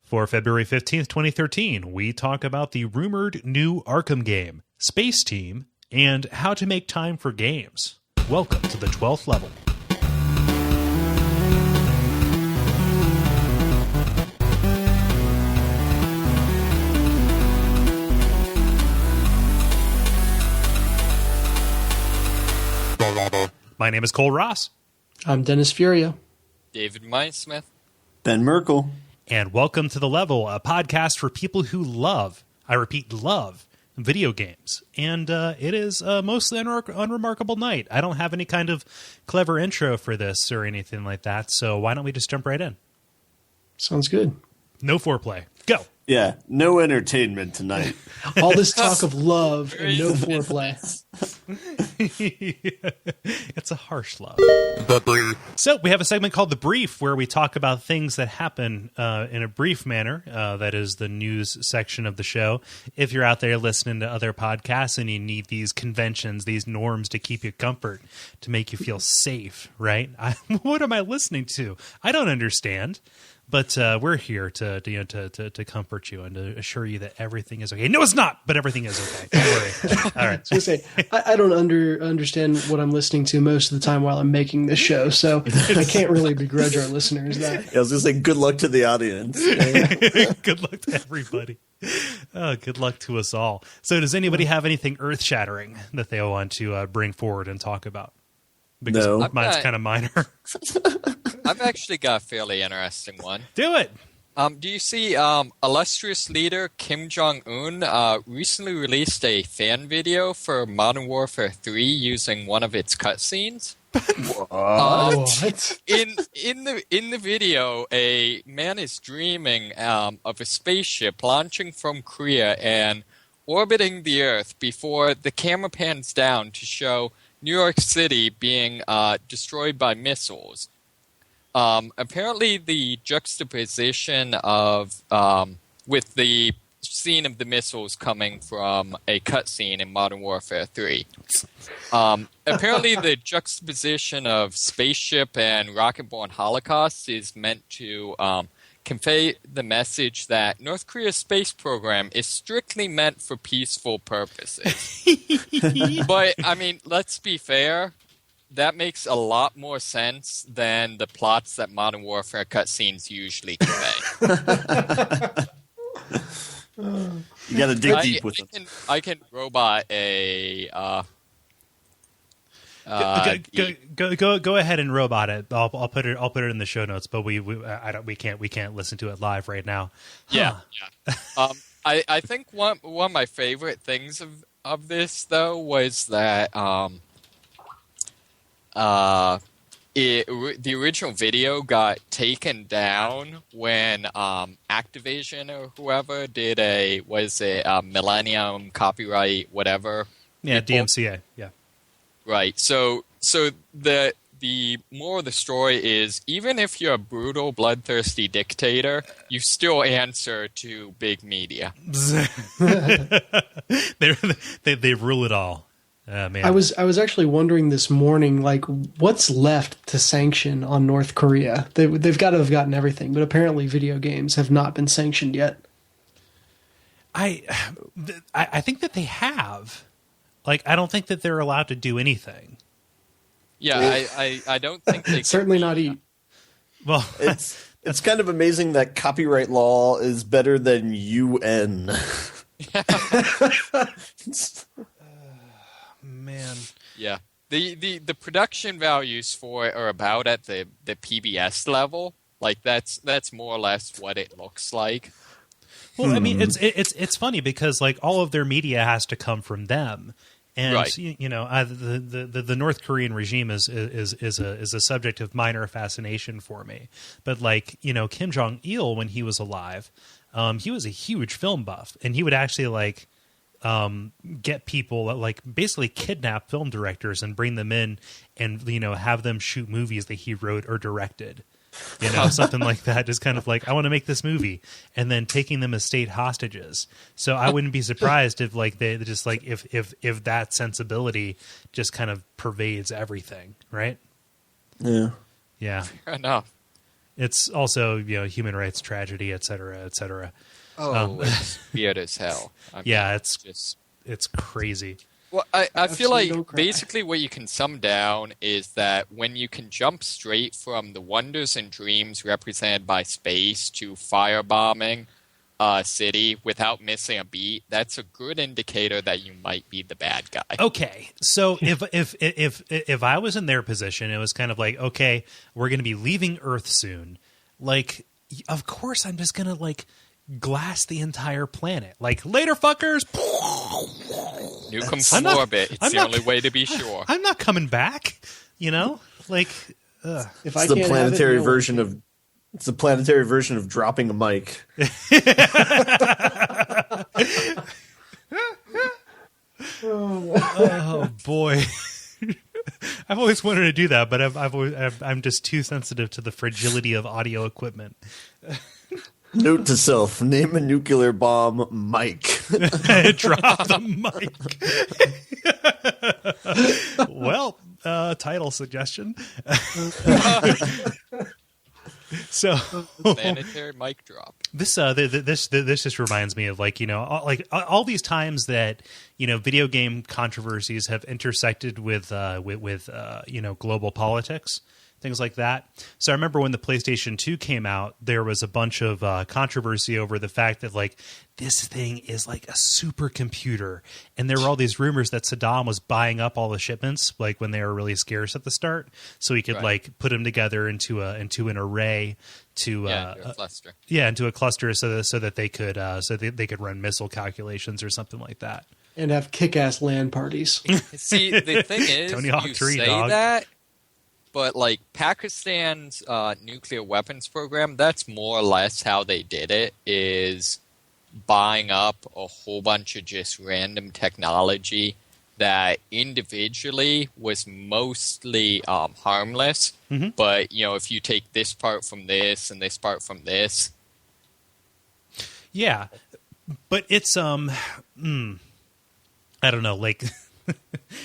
For February 15th, 2013, we talk about the rumored new Arkham game, Spaceteam, and how to make time for games. Welcome to the 12th level. My name is Cole Ross. I'm Dennis Furia. David Mindsmith. Ben Merkel. And welcome to The Level, a podcast for people who love, I repeat, love video games. And it is mostly an unremarkable night. I don't have any kind of clever intro for this or anything like that, so why don't we just jump right in? Sounds good. No foreplay. Go. Yeah, no entertainment tonight. All this talk of love and no foreplay. It's a harsh love. So we have a segment called The Brief, where we talk about things that happen in a brief manner. That is the news section of the show. If you're out there listening to other podcasts and you need these conventions, these norms to keep you comfort, to make you feel safe, right? What am I listening to? I don't understand. But we're here to comfort you and to assure you that everything is okay. No, it's not, but everything is okay. Don't worry. All right. I was going to say, I don't understand what I'm listening to most of the time while I'm making this show, so I can't really begrudge our listeners that. I was going to say, good luck to the audience. Good luck to everybody. Good luck to us all. So does anybody have anything earth-shattering that they want to bring forward and talk about? Because no. Mine's kind of minor. I've actually got a fairly interesting one. Do it. Do you see illustrious leader Kim Jong-un recently released a fan video for Modern Warfare 3 using one of its cutscenes? What? In the video, a man is dreaming of a spaceship launching from Korea and orbiting the Earth before the camera pans down to show New York City being destroyed by missiles. Apparently, the juxtaposition of with the scene of the missiles coming from a cutscene in Modern Warfare 3. Apparently, the juxtaposition of spaceship and rocket-borne holocaust is meant to convey the message that North Korea's space program is strictly meant for peaceful purposes. But, I mean, let's be fair. That makes a lot more sense than the plots that Modern Warfare cutscenes usually convey. You got to dig deep with it. I can robot a. Go ahead and robot it. I'll put it in the show notes, but we can't listen to it live right now. Yeah. I think one of my favorite things of this though was that the original video got taken down when Activision or whoever did a Millennium Copyright whatever. Yeah, DMCA. Yeah. Right. So the moral of the story is even if you're a brutal, bloodthirsty dictator, you still answer to big media. they rule it all. Man. I was actually wondering this morning, like, what's left to sanction on North Korea? They've got to have gotten everything, but apparently video games have not been sanctioned yet. I think that they have. Like, I don't think that they're allowed to do anything. Yeah, I don't think they certainly not eat. Well, it's kind of amazing that copyright law is better than UN. Man. Yeah. The production values for it are about at the PBS level. Like that's more or less what it looks like. Well, I mean, it's funny because like all of their media has to come from them, and right. The North Korean regime is a subject of minor fascination for me. But like Kim Jong Il when he was alive, he was a huge film buff, and he would actually get people like basically kidnap film directors and bring them in and have them shoot movies that he wrote or directed. Something like that. Just kind of like, I want to make this movie, and then taking them as state hostages. So I wouldn't be surprised if they just if that sensibility just kind of pervades everything, right? Yeah. Yeah. Fair enough. It's also, human rights tragedy, et cetera, et cetera. Oh, it's weird as hell. I mean, Yeah, just it's crazy. Well, I feel like don't cry. basically what you can sum down is that when you can jump straight from the wonders and dreams represented by space to firebombing a city without missing a beat, that's a good indicator that you might be the bad guy. Okay, so if I was in their position, it was kind of like, okay, we're going to be leaving Earth soon. Like, of course, I'm just going to like glass the entire planet. Like, later, fuckers. Nuke them from orbit. It's the only way to be sure. I'm not coming back. Like, If It's the planetary version of. It's the planetary version of dropping a mic. oh boy. I've always wanted to do that, but I'm just too sensitive to the fragility of audio equipment. Note to self: name a nuclear bomb, Mike. Drop the mic. Well, title suggestion. So Planetary mic drop. this just reminds me of all these times that video game controversies have intersected with global politics, things like that. So I remember when the PlayStation 2 came out, there was a bunch of controversy over the fact that this thing is like a supercomputer, and there were all these rumors that Saddam was buying up all the shipments when they were really scarce at the start, so he could put them together into an array into a cluster. Into a cluster so that they could run missile calculations or something like that, and have kick-ass LAN parties. See, the thing is, Tony Hawk you 3, say dog. that, but Pakistan's nuclear weapons program, that's more or less how they did it, is buying up a whole bunch of just random technology that individually was mostly harmless. Mm-hmm. But, if you take this part from this and this part from this. Yeah. But it's, I don't know,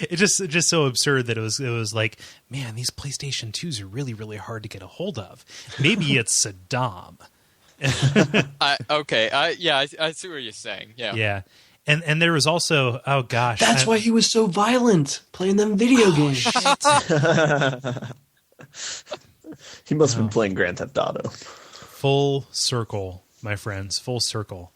it's just so absurd that it was like, man, these PlayStation 2s are really, really hard to get a hold of. Maybe it's Saddam. I see what you're saying. Yeah. And there was also, oh gosh, that's why he was so violent playing them video games. He must have been playing Grand Theft Auto. Full circle, my friends, full circle.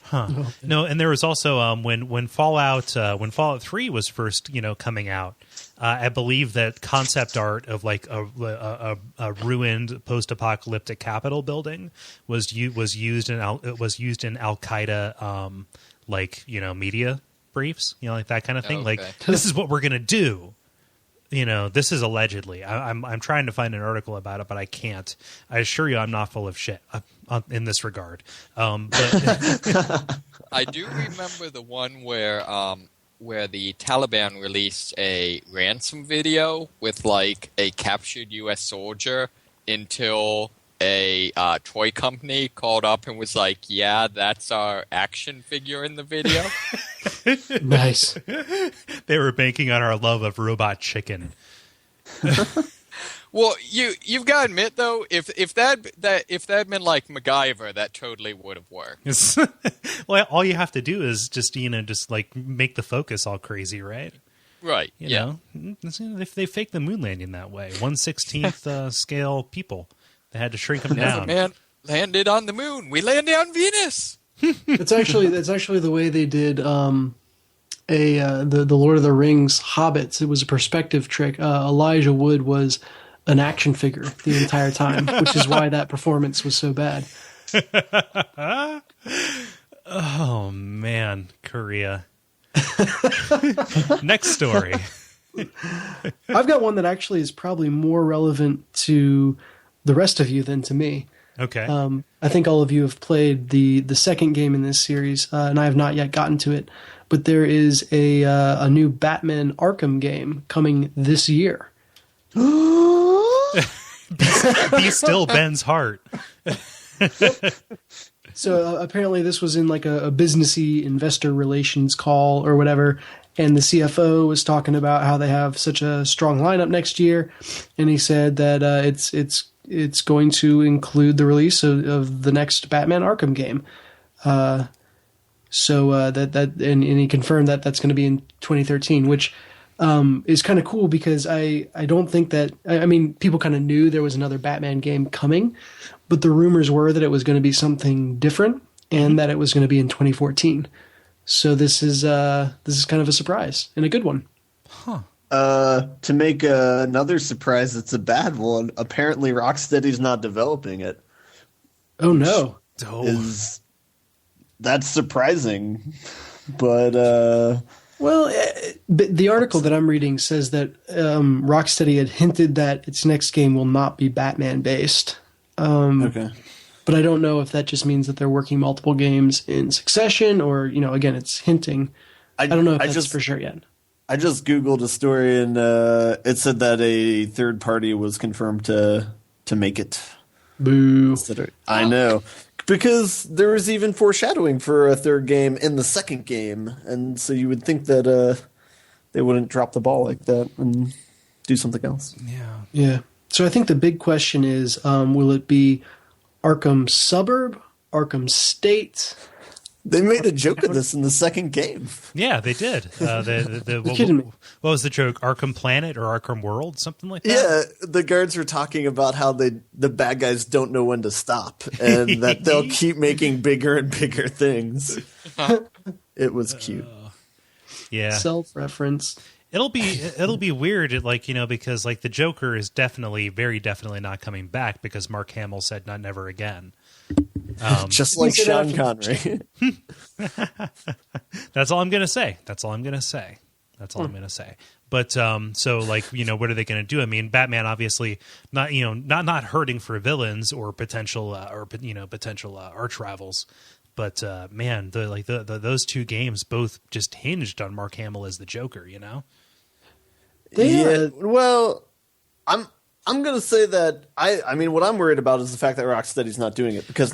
Huh. No, and there was also when Fallout 3 was first coming out, I believe that concept art of a ruined post-apocalyptic Capitol building was used in Al Qaeda media briefs, that kind of thing. Okay. This is what we're gonna do. This is allegedly. I'm trying to find an article about it, but I can't. I assure you, I'm not full of shit in this regard. But I do remember the one where the Taliban released a ransom video with a captured U.S. soldier until a toy company called up and was like, "Yeah, that's our action figure in the video." Nice. They were banking on our love of Robot Chicken. Well, you've got to admit though, if that had been like MacGyver, that totally would have worked. Well, all you have to do is just make the focus all crazy, right? Right. You know, they faked the moon landing that way. 1/16 scale people. They had to shrink them down. Man landed on the moon. We landed on Venus. That's actually the way they did the Lord of the Rings Hobbits. It was a perspective trick. Elijah Wood was an action figure the entire time, which is why that performance was so bad. Oh man, Korea. Next story. I've got one that actually is probably more relevant to the rest of you than to me. Okay. I think all of you have played the second game in this series, and I have not yet gotten to it. But there is a new Batman Arkham game coming this year. Be still Ben's heart. So apparently this was in a businessy investor relations call or whatever, and the CFO was talking about how they have such a strong lineup next year, and he said that it's going to include the release of the next Batman Arkham game. And he confirmed that that's going to be in 2013, which is kind of cool because I don't think that, I mean, people kind of knew there was another Batman game coming, but the rumors were that it was going to be something different and that it was going to be in 2014. So this is kind of a surprise and a good one. Huh. To make another surprise, it's a bad one. Apparently, Rocksteady's not developing it. Oh no! That's surprising, but well, the article that I'm reading says that Rocksteady had hinted that its next game will not be Batman based. Okay. But I don't know if that just means that they're working multiple games in succession, or again, it's hinting. I don't know if that's for sure yet. I just Googled a story and it said that a third party was confirmed to make it. Boo. I know. Because there was even foreshadowing for a third game in the second game. And so you would think that they wouldn't drop the ball like that and do something else. Yeah. Yeah. So I think the big question is, will it be Arkham Suburb, Arkham State? They made a joke of this in the second game. Yeah, they did. What was the joke? Arkham Planet or Arkham World? Something like that? Yeah, the guards were talking about how the bad guys don't know when to stop and that they'll keep making bigger and bigger things. It was cute. Yeah. Self-reference. It'll be weird, because the Joker is very definitely not coming back because Mark Hamill said not never again. Just like Sean Connery. That's all I'm gonna say. But so what are they going to do? I mean, Batman obviously not hurting for villains or potential arch rivals. But man, those two games both just hinged on Mark Hamill as the Joker. Yeah. Well, I'm going to say that I mean, what I'm worried about is the fact that Rocksteady's not doing it because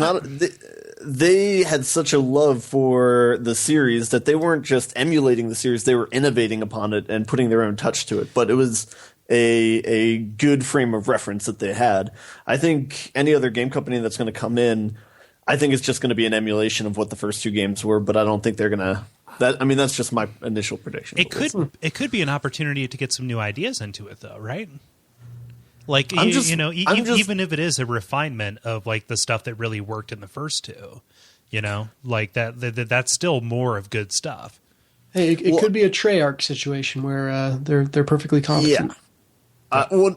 they had such a love for the series that they weren't just emulating the series; they were innovating upon it and putting their own touch to it. But it was a good frame of reference that they had. I think any other game company that's going to come in, I think it's just going to be an emulation of what the first two games were. But I don't think they're going to. That's just my initial prediction. It could be an opportunity to get some new ideas into it, though, right? Even if it is a refinement of the stuff that really worked in the first two, that's still more of good stuff. Hey, it could be a Treyarch situation where they're perfectly competent. Yeah. I was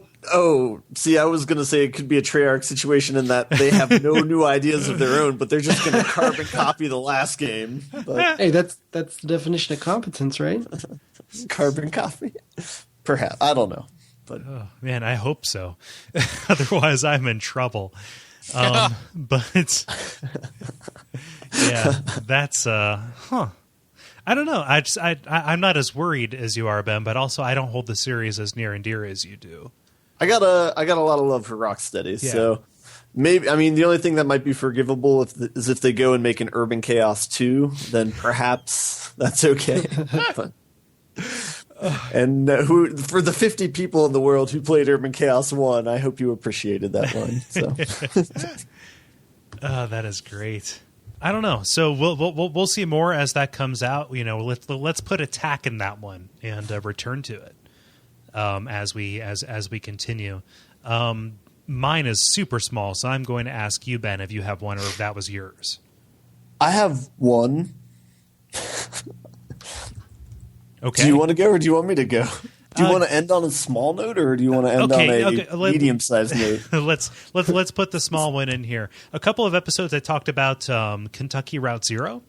going to say it could be a Treyarch situation in that they have no new ideas of their own, but they're just going to carbon copy the last game. But hey, that's the definition of competence, right? Carbon copy, perhaps. I don't know. But man, I hope so. Otherwise, I'm in trouble. But yeah, that's I don't know. I'm not as worried as you are, Ben, but also I don't hold the series as near and dear as you do. I got a lot of love for Rocksteady, so maybe the only thing that might be forgivable is if they go and make an Urban Chaos 2, then perhaps that's okay. But, and for the 50 people in the world who played Urban Chaos 1, I hope you appreciated that one. So. That is great. I don't know. So we'll see more as that comes out. Let's put a tack in that one and return to it as we continue. Mine is super small, so I'm going to ask you, Ben, if you have one or if that was yours. I have one. Okay. Do you want to go or do you want me to go? Do you want to end on a small note or do you want to end on a medium-sized note? let's put the small one in here. A couple of episodes I talked about Kentucky Route Zero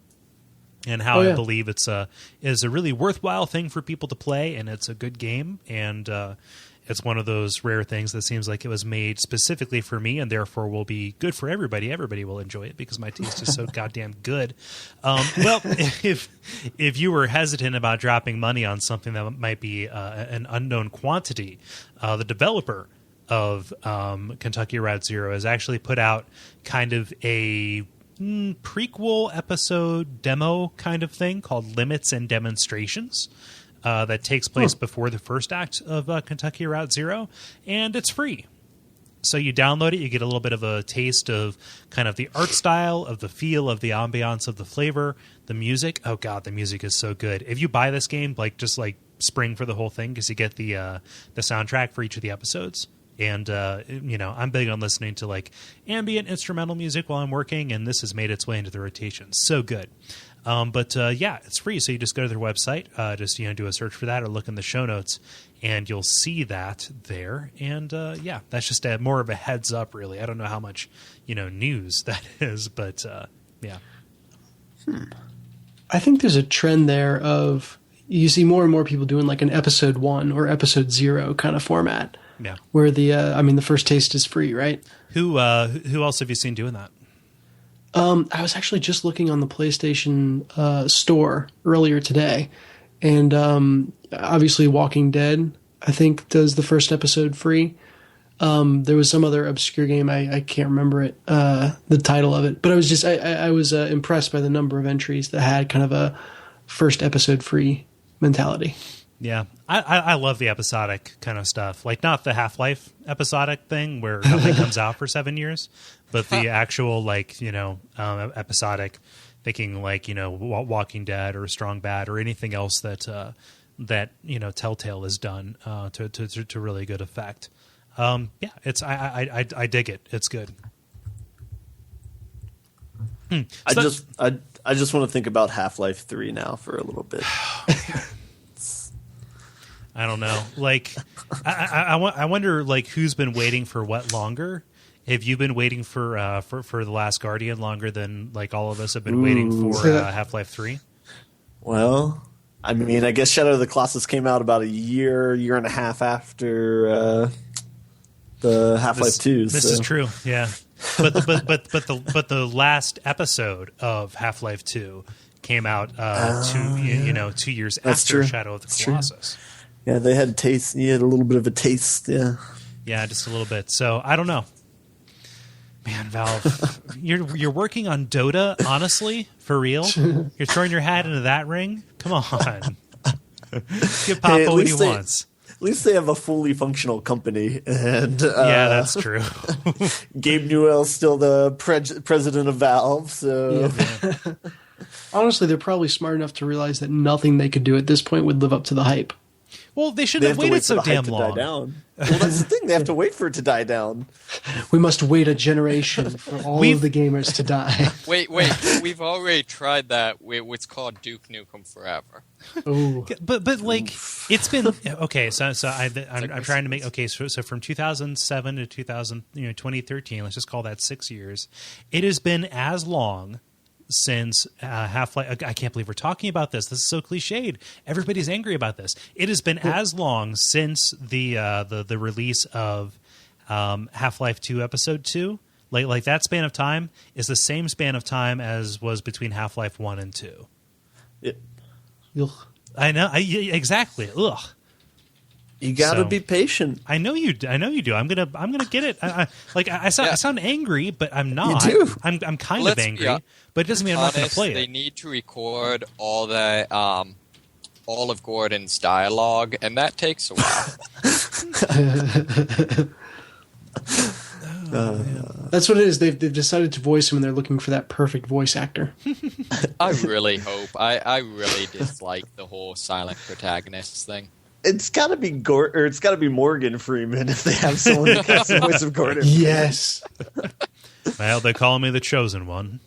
and how I believe it's a really worthwhile thing for people to play, and it's a good game, and it's one of those rare things that seems like it was made specifically for me and therefore will be good for everybody. Everybody will enjoy it because my taste is so goddamn good. Well, if you were hesitant about dropping money on something that might be an unknown quantity, the developer of Kentucky Route Zero has actually put out kind of a prequel episode demo kind of thing called Limits and Demonstrations. That takes place before the first act of Kentucky Route Zero, and it's free. So you download it, you get a little bit of a taste of kind of the art style, of the feel, of the ambiance, of the flavor, the music. Oh god, the music is so good. If you buy this game, just spring for the whole thing, because you get the soundtrack for each of the episodes. And I'm big on listening to ambient instrumental music while I'm working, and this has made its way into the rotation. So good. But it's free, so you just go to their website, do a search for that, or look in the show notes, and you'll see that there. And that's just more of a heads up, really. I don't know how much news that is, but yeah. I think there's a trend there of you see more and more people doing an episode 1 or episode 0 kind of format. Yeah, where the first taste is free, right? Who else have you seen doing that? I was actually just looking on the PlayStation store earlier today, and obviously Walking Dead, I think, does the first episode free. There was some other obscure game, I can't remember it, the title of it, but I was impressed by the number of entries that had kind of a first episode free mentality. Yeah, I love the episodic kind of stuff. Not the Half-Life episodic thing where nothing comes out for 7 years, but the actual episodic, thinking Walking Dead or Strong Bad or anything else that Telltale has done to really good effect. It's I dig it. It's good. I just want to think about Half-Life 3 now for a little bit. I don't know. I wonder who's been waiting for what longer. Have you been waiting for The Last Guardian longer than all of us have been waiting for Half-Life 3? Well, I mean, I guess Shadow of the Colossus came out about a year and a half after the Half-Life 2. This is true, yeah. But the last episode of Half-Life 2 came out 2 years after Shadow of the Colossus. True. Yeah, they had taste. You had a little bit of a taste, yeah. Yeah, just a little bit. So I don't know, man. Valve, you're working on Dota, honestly, for real. You're throwing your hat into that ring. Come on, give Papa what he wants. At least they have a fully functional company, and yeah, that's true. Gabe Newell's still the president of Valve, so. Yeah. Honestly, they're probably smart enough to realize that nothing they could do at this point would live up to the hype. Well, they shouldn't have waited so damn long. Well, that's the thing. They have to wait for it to die down. We must wait a generation for all of the gamers to die. Wait. We've already tried that with what's called Duke Nukem Forever. Ooh. But it's been okay. So I'm trying to make So from 2007 to 2013. Let's just call that 6 years. It has been as long since Half-Life. I can't believe we're talking about this. This is so cliched. Everybody's angry about this. It has been as long since the release of Half-Life 2 Episode 2. Like that span of time is the same span of time as was between Half-Life 1 and 2. Ugh. I know. Exactly. Ugh. You got to be patient. I know you do. I'm gonna get it. I sound angry, but I'm not. You do. I'm kind of angry, but it doesn't mean I'm not gonna play it. They need to record all of Gordon's dialogue, and that takes a while. That's what it is. They've decided to voice him, and they're looking for that perfect voice actor. I really hope. I really dislike the whole silent protagonist thing. It's got to be it's got to be Morgan Freeman if they have someone who has the voice of Gordon. Yes. Well, they call me the chosen one.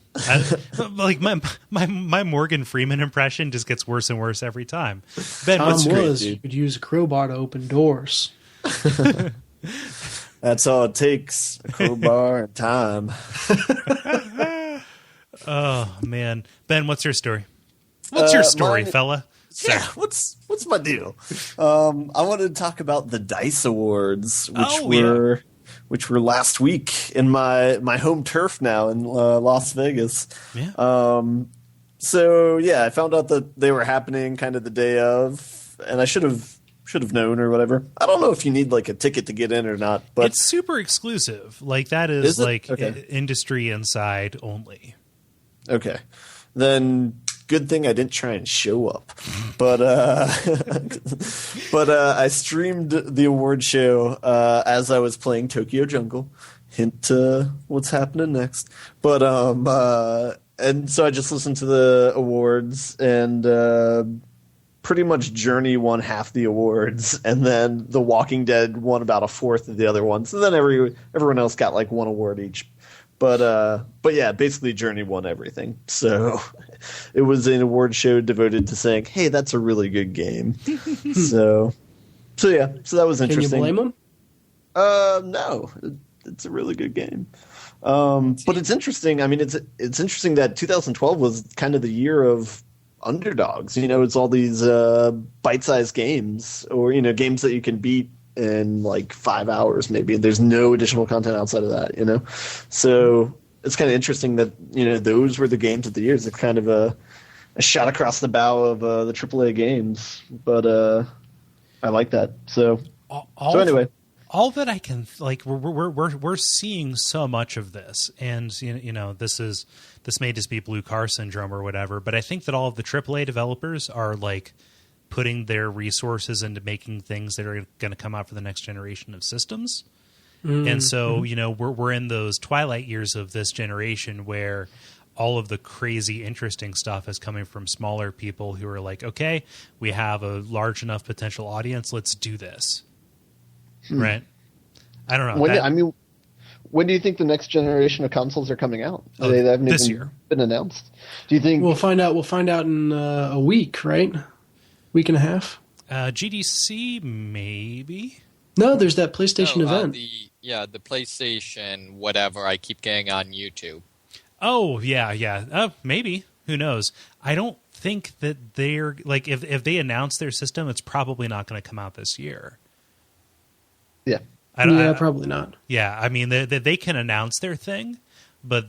My Morgan Freeman impression just gets worse and worse every time. Ben, what's you could use a crowbar to open doors. That's all it takes. A crowbar and time. Oh man, Ben, what's your story? What's your story, fella? Yeah, what's my deal? I wanted to talk about the DICE Awards, which were last week in my home turf now in Las Vegas. Yeah. So yeah, I found out that they were happening kind of the day of, and I should have known or whatever. I don't know if you need like a ticket to get in or not, but it's super exclusive. Like that is like okay. Industry inside only. Okay, then good thing I didn't try and show up. But I streamed the award show as I was playing Tokyo Jungle. Hint what's happening next. But and so I just listened to the awards, and pretty much Journey won half the awards, and then The Walking Dead won about a fourth of the other ones, and then everyone else got like one award each. But yeah, basically Journey won everything. So it was an award show devoted to saying, "Hey, that's a really good game." so yeah, so that was interesting. Can you blame them? No, it's a really good game. But it's interesting. I mean, it's interesting that 2012 was kind of the year of underdogs. It's all these bite-sized games, or games that you can beat in like 5 hours maybe, and there's no additional content outside of that. So it's kind of interesting that those were the games of the years. It's kind of a shot across the bow of the AAA games, but I like that. So anyway. All that I can we're seeing so much of this, and this may just be blue car syndrome or whatever, but I think that all of the AAA developers are like putting their resources into making things that are going to come out for the next generation of systems. And so we're in those twilight years of this generation where all of the crazy interesting stuff is coming from smaller people who are like, okay, we have a large enough potential audience, let's do this. Right. I don't know. When do you think the next generation of consoles are coming out? They haven't this year been announced. Do you think we'll find out? We'll find out in a week, right? Week and a half. GDC maybe. No, there's that PlayStation event. The PlayStation whatever I keep getting on YouTube. Oh yeah. Maybe. Who knows? I don't think that they're like if they announce their system, it's probably not going to come out this year. Yeah. Probably not. Yeah, I mean, they can announce their thing, but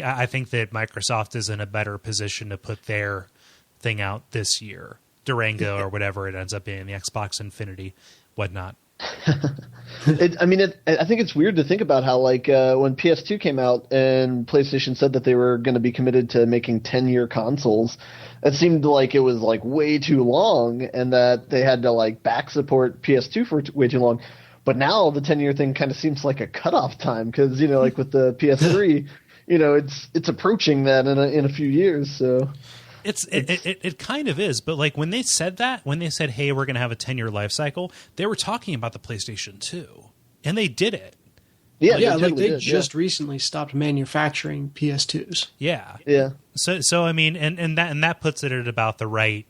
I think that Microsoft is in a better position to put their thing out this year, Durango or whatever it ends up being, the Xbox Infinity, whatnot. I think it's weird to think about how when PS2 came out and PlayStation said that they were going to be committed to making 10-year consoles, it seemed like it was way too long, and that they had to back support PS2 for way too long. But now the 10-year thing kind of seems like a cutoff time because with the PS3, it's approaching that in a few years. So it kind of is. But when they said that, when they said, "Hey, we're going to have a 10-year life cycle," they were talking about the PlayStation 2, and they did it. Yeah, they just recently stopped manufacturing PS2s. Yeah. So I mean, and that puts it at about the right.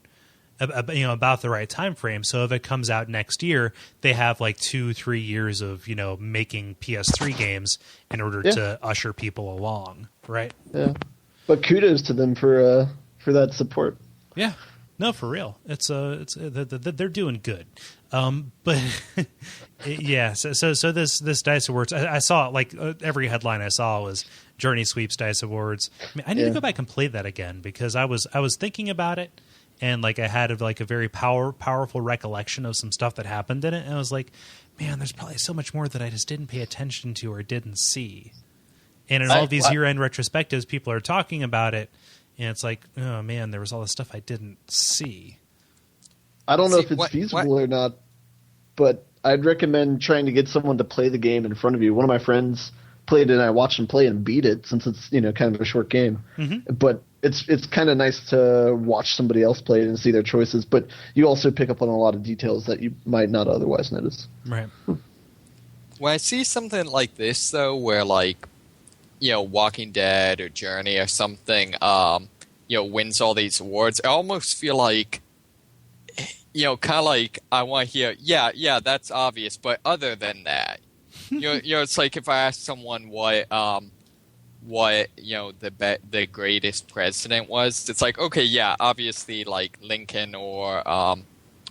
About the right time frame. So if it comes out next year, they have 2-3 years of making PS3 games in order to usher people along, right? Yeah, but kudos to them for that support. Yeah, no, for real, they're doing good. But yeah, so this Dice Awards, I saw every headline I saw was Journey sweeps Dice Awards. I need to go back and play that again because I was thinking about it. And I had a very powerful recollection of some stuff that happened in it, and I was like, "Man, there's probably so much more that I just didn't pay attention to or didn't see." And in all these year-end retrospectives, people are talking about it, and it's like, "Oh man, there was all this stuff I didn't see." I don't know if it's feasible or not, but I'd recommend trying to get someone to play the game in front of you. One of my friends played it, and I watched him play and beat it since it's kind of a short game, but. It's kind of nice to watch somebody else play it and see their choices, but you also pick up on a lot of details that you might not otherwise notice. Right. When I see something like this, though, where Walking Dead or Journey or something, wins all these awards, I almost feel kind of I want to hear, yeah, that's obvious, but other than that, it's like if I ask someone what the greatest president was, it's like, okay, yeah, obviously Lincoln or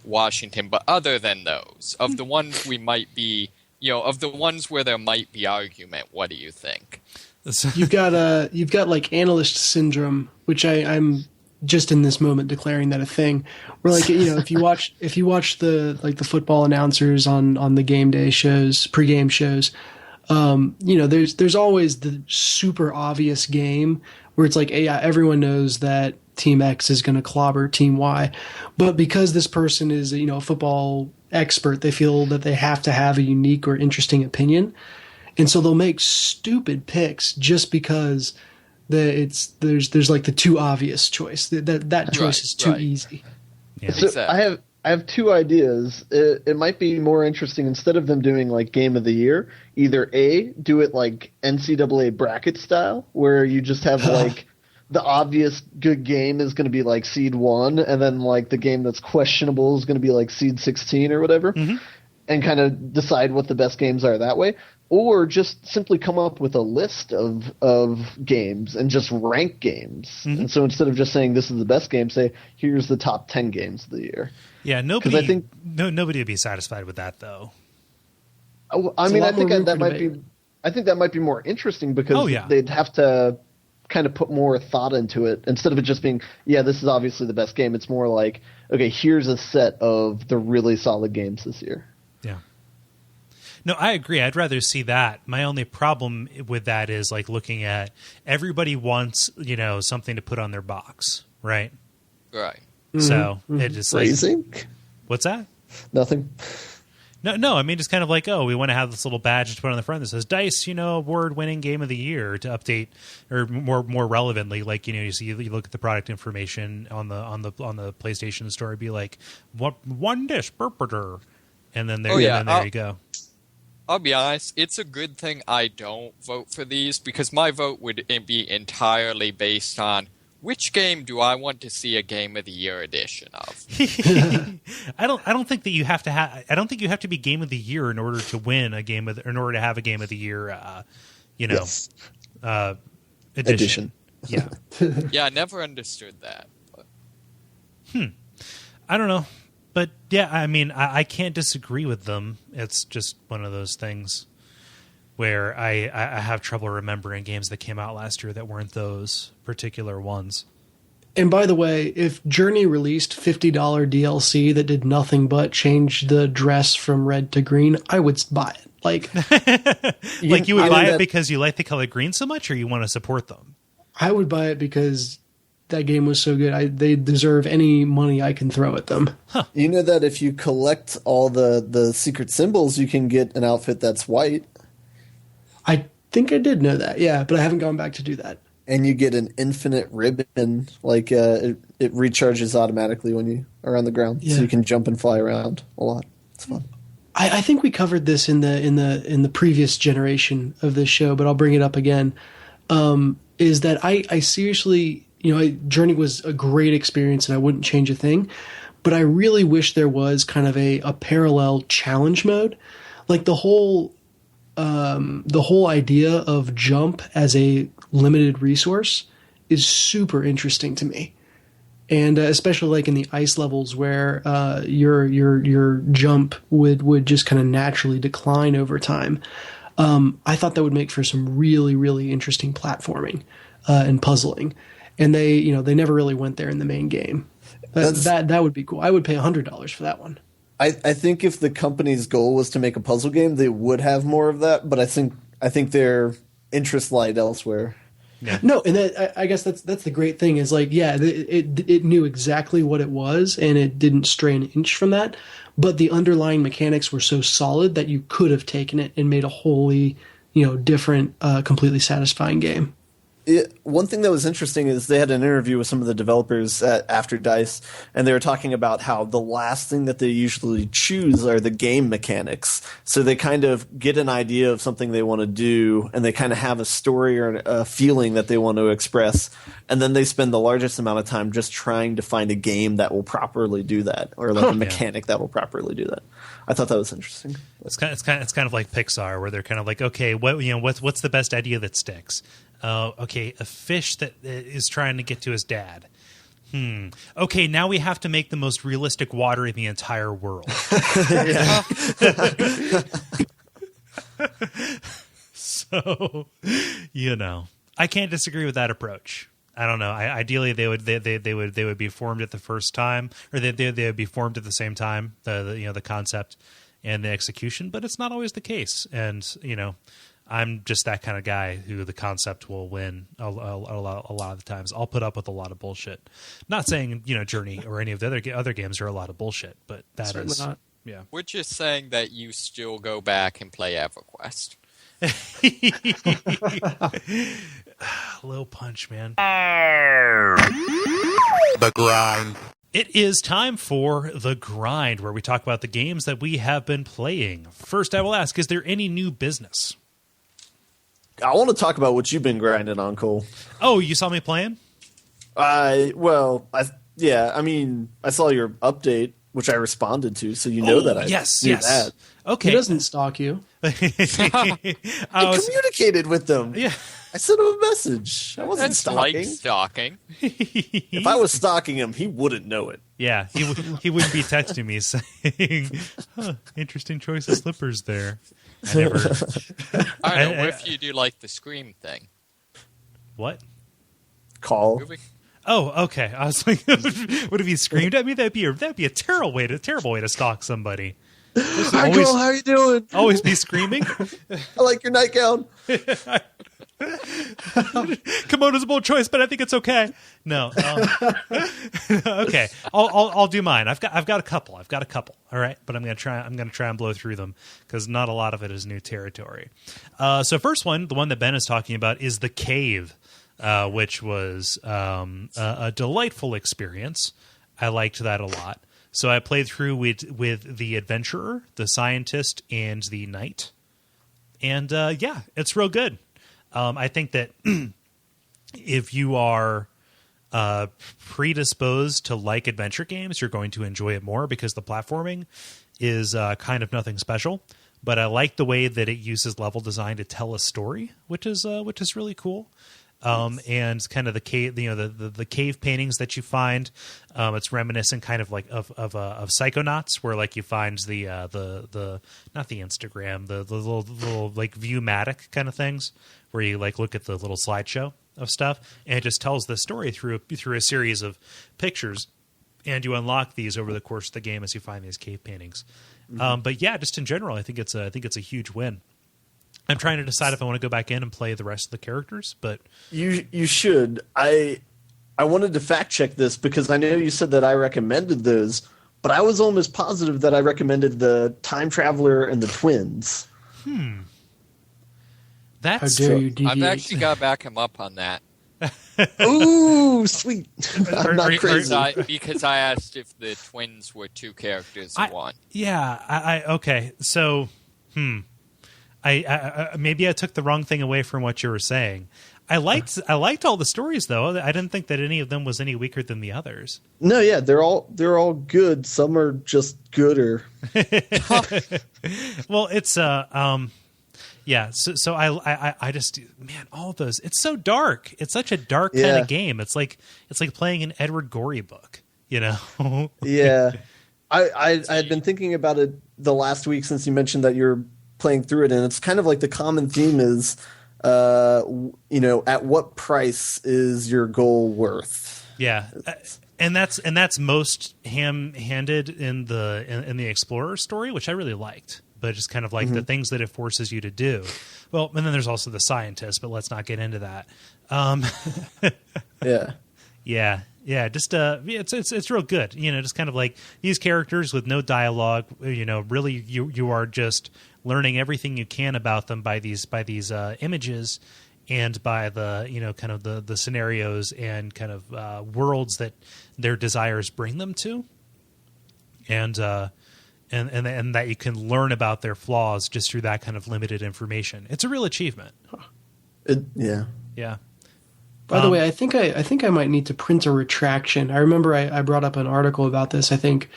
Washington, but other than those, of the ones we might be, of the ones where there might be argument, what do you think? You've got analyst syndrome, which I'm just in this moment declaring that a thing. Where if you watch the football announcers on the game day shows, pregame shows. There's always the super obvious game where it's everyone knows that Team X is going to clobber Team Y. But because this person is, a football expert, they feel that they have to have a unique or interesting opinion. And so they'll make stupid picks just because there's like the too obvious choice. That choice is too easy. Yeah. So Exactly. I have two ideas. It might be more interesting, instead of them doing like Game of the Year, either A, do it like NCAA bracket style, where you just have like the obvious good game is going to be like seed 1, and then like the game that's questionable is going to be like seed 16 or whatever, and kind of decide what the best games are that way. Or just simply come up with a list of games and just rank games. And so instead of just saying this is the best game, say here's the top 10 games of the year. Yeah, nobody would be satisfied with that, though. I mean, I think that might be more interesting, because they'd have to kind of put more thought into it instead of it just being, this is obviously the best game. It's more like, okay, here's a set of the really solid games this year. Yeah. No, I agree. I'd rather see that. My only problem with that is like looking at everybody wants, something to put on their box, right? Right. So it just Phrasing? like, what's that? Nothing. No. I mean, just kind of like, we want to have this little badge to put on the front that says Dice, award-winning game of the year, to update, or more relevantly, like you look at the product information on the PlayStation Store, be like, what one dish, burper, and then there you go. I'll be honest, it's a good thing I don't vote for these, because my vote would be entirely based on which game do I want to see a Game of the Year edition of. I don't think that you have to have. I don't think you have to be Game of the Year in order to win a game in order to have a Game of the Year. Edition. Yeah. Yeah, I never understood that. But. I don't know. But yeah, I mean, I can't disagree with them. It's just one of those things where I have trouble remembering games that came out last year that weren't those particular ones. And by the way, if Journey released $50 DLC that did nothing but change the dress from red to green, I would buy it. Like you would buy it because you like the color green so much, or you want to support them? I would buy it because that game was so good. They deserve any money I can throw at them. Huh. You know that if you collect all the secret symbols, you can get an outfit that's white. I think I did know that, yeah, but I haven't gone back to do that. And you get an infinite ribbon, like it recharges automatically when you are on the ground, so you can jump and fly around a lot. It's fun. I think we covered this in the previous generation of this show, but I'll bring it up again. Is that I seriously, Journey was a great experience, and I wouldn't change a thing. But I really wish there was kind of a parallel challenge mode, like the whole idea of jump as a limited resource is super interesting to me. And especially like in the ice levels where your jump would just kind of naturally decline over time. I thought that would make for some really, really interesting platforming and puzzling. And they never really went there in the main game. That would be cool. I would pay $100 for that one. I think if the company's goal was to make a puzzle game, they would have more of that. But I think their interest lied elsewhere. Yeah. No, and I guess that's the great thing is like, it knew exactly what it was, and it didn't stray an inch from that. But the underlying mechanics were so solid that you could have taken it and made a wholly, different, completely satisfying game. One thing that was interesting is they had an interview with some of the developers after DICE, and they were talking about how the last thing that they usually choose are the game mechanics. So they kind of get an idea of something they want to do, and they kind of have a story or a feeling that they want to express, and then they spend the largest amount of time just trying to find a game that will properly do that, or like a mechanic that will properly do that. I thought that was interesting. It's kind of like Pixar, where they're kind of like, okay, what's the best idea that sticks? Okay, a fish that is trying to get to his dad. Okay, now we have to make the most realistic water in the entire world. So, I can't disagree with that approach. I don't know. Ideally, they would be formed at the first time, or they would be formed at the same time. The concept and the execution, but it's not always the case. And I'm just that kind of guy who the concept will win a lot of the times. I'll put up with a lot of bullshit. Not saying, Journey or any of the other games are a lot of bullshit, but that Certainly is not. Yeah. We're just saying that you still go back and play EverQuest. Low punch, man. The grind. It is time for The Grind, where we talk about the games that we have been playing. First, I will ask, is there any new business? I want to talk about what you've been grinding on, Cole. Oh, you saw me playing? I saw your update, which I responded to, so you know that I knew that. Okay. He doesn't stalk you. I communicated with them. Yeah. I sent him a message. I wasn't That's stalking. like stalking. If I was stalking him, he wouldn't know it. Yeah, he wouldn't be texting me saying, interesting choice of slippers there. I never... I don't know, what if you do like the Scream thing? What? Call. Oh, okay. I was like, what if he screamed at me? That'd be a terrible way to stalk somebody. Hi, Cole, how you doing? Always be screaming. I like your nightgown. Kimono's a bold choice, but I think it's okay. No. Okay. I'll do mine. I've got a couple. All right, but I'm gonna try and blow through them because not a lot of it is new territory. So first one, the one that Ben is talking about, is The Cave, which was a delightful experience. I liked that a lot. So I played through with the adventurer, the scientist, and the knight. And it's real good. I think that if you are predisposed to like adventure games, you're going to enjoy it more because the platforming is kind of nothing special. But I like the way that it uses level design to tell a story, which is really cool. And kind of the cave, the cave paintings that you find, it's reminiscent kind of like of Psychonauts, where like you find the not the Instagram, the little like Viewmatic kind of things, where you like look at the little slideshow of stuff, and it just tells the story through a series of pictures, and you unlock these over the course of the game as you find these cave paintings. But yeah, just in general, I think it's a huge win. I'm trying to decide if I want to go back in and play the rest of the characters, but you should. I wanted to fact check this because I know you said that I recommended those, but I was almost positive that I recommended the Time Traveler and the Twins. That's How dare you deviate? I've actually got to back him up on that. Ooh, sweet! I'm not crazy. Because I asked if the twins were two characters in one. Yeah, okay. So, I maybe I took the wrong thing away from what you were saying. I liked all the stories though. I didn't think that any of them was any weaker than the others. No, yeah, they're all good. Some are just gooder. Well, it's yeah. So I just, man, all of those. It's so dark. It's such a dark kind of game. It's like playing an Edward Gorey book. Yeah. I had been thinking about it the last week since you mentioned that you're playing through it, and it's kind of like the common theme is, at what price is your goal worth? Yeah, and that's most ham-handed in the Explorer story, which I really liked. But just kind of like the things that it forces you to do. Well, and then there's also the scientist, but let's not get into that. Yeah. Just it's real good. Just kind of like these characters with no dialogue. Really, you are just learning everything you can about them by these images and by the kind of the scenarios and kind of worlds that their desires bring them to, and that you can learn about their flaws just through that kind of limited information. It's a real achievement. Yeah. By the way, I think I might need to print a retraction. I remember I brought up an article about this, I think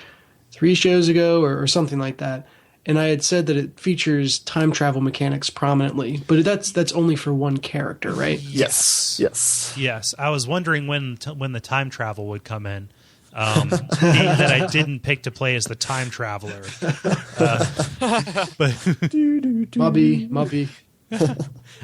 3 shows ago or something like that. And I had said that it features time travel mechanics prominently, but that's only for one character, right? Yes. I was wondering when the time travel would come in. Being that I didn't pick to play as the time traveler, but Mubby.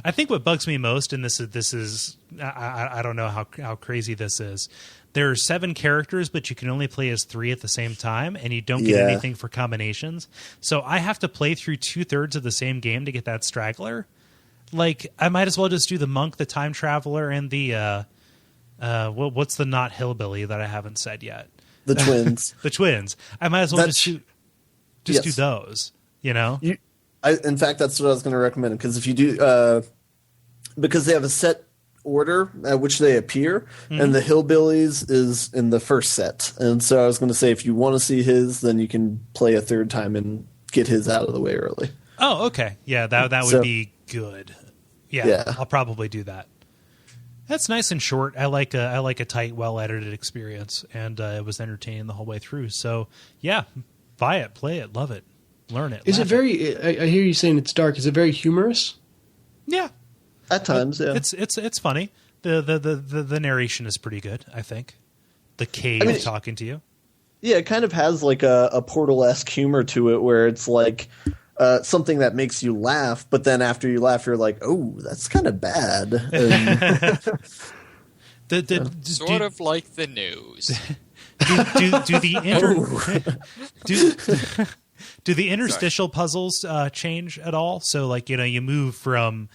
I think what bugs me most, and this is I don't know how crazy this is. There are 7 characters, but you can only play as 3 at the same time, and you don't get anything for combinations. So I have to play through 2/3 of the same game to get that straggler. like I might as well just do the monk, the time traveler, and the what's the not hillbilly that I haven't said yet? The twins. The twins. I might as well just do Yes. those. You know. In fact, that's what I was going to recommend, because if you do, because they have a set order at which they appear, and the hillbillies is in the first set, and so I was going to say if you want to see his, then you can play a third time and get his out of the way early. Oh, okay. Yeah, that would be good. Yeah, I'll probably do that. That's nice and short. I like a tight, well edited experience, and it was entertaining the whole way through. So yeah, buy it, play it, love it, learn it. Is it very? I hear you saying it's dark. Is it very humorous? Yeah, at times. Yeah, it's funny. The narration is pretty good. I think the cave talking to you. Yeah, it kind of has like a Portal-esque humor to it, where it's like something that makes you laugh, but then after you laugh, you're like, "Oh, that's kind of bad." Sort of like the news. Do the interstitial puzzles change at all? So, like, you move from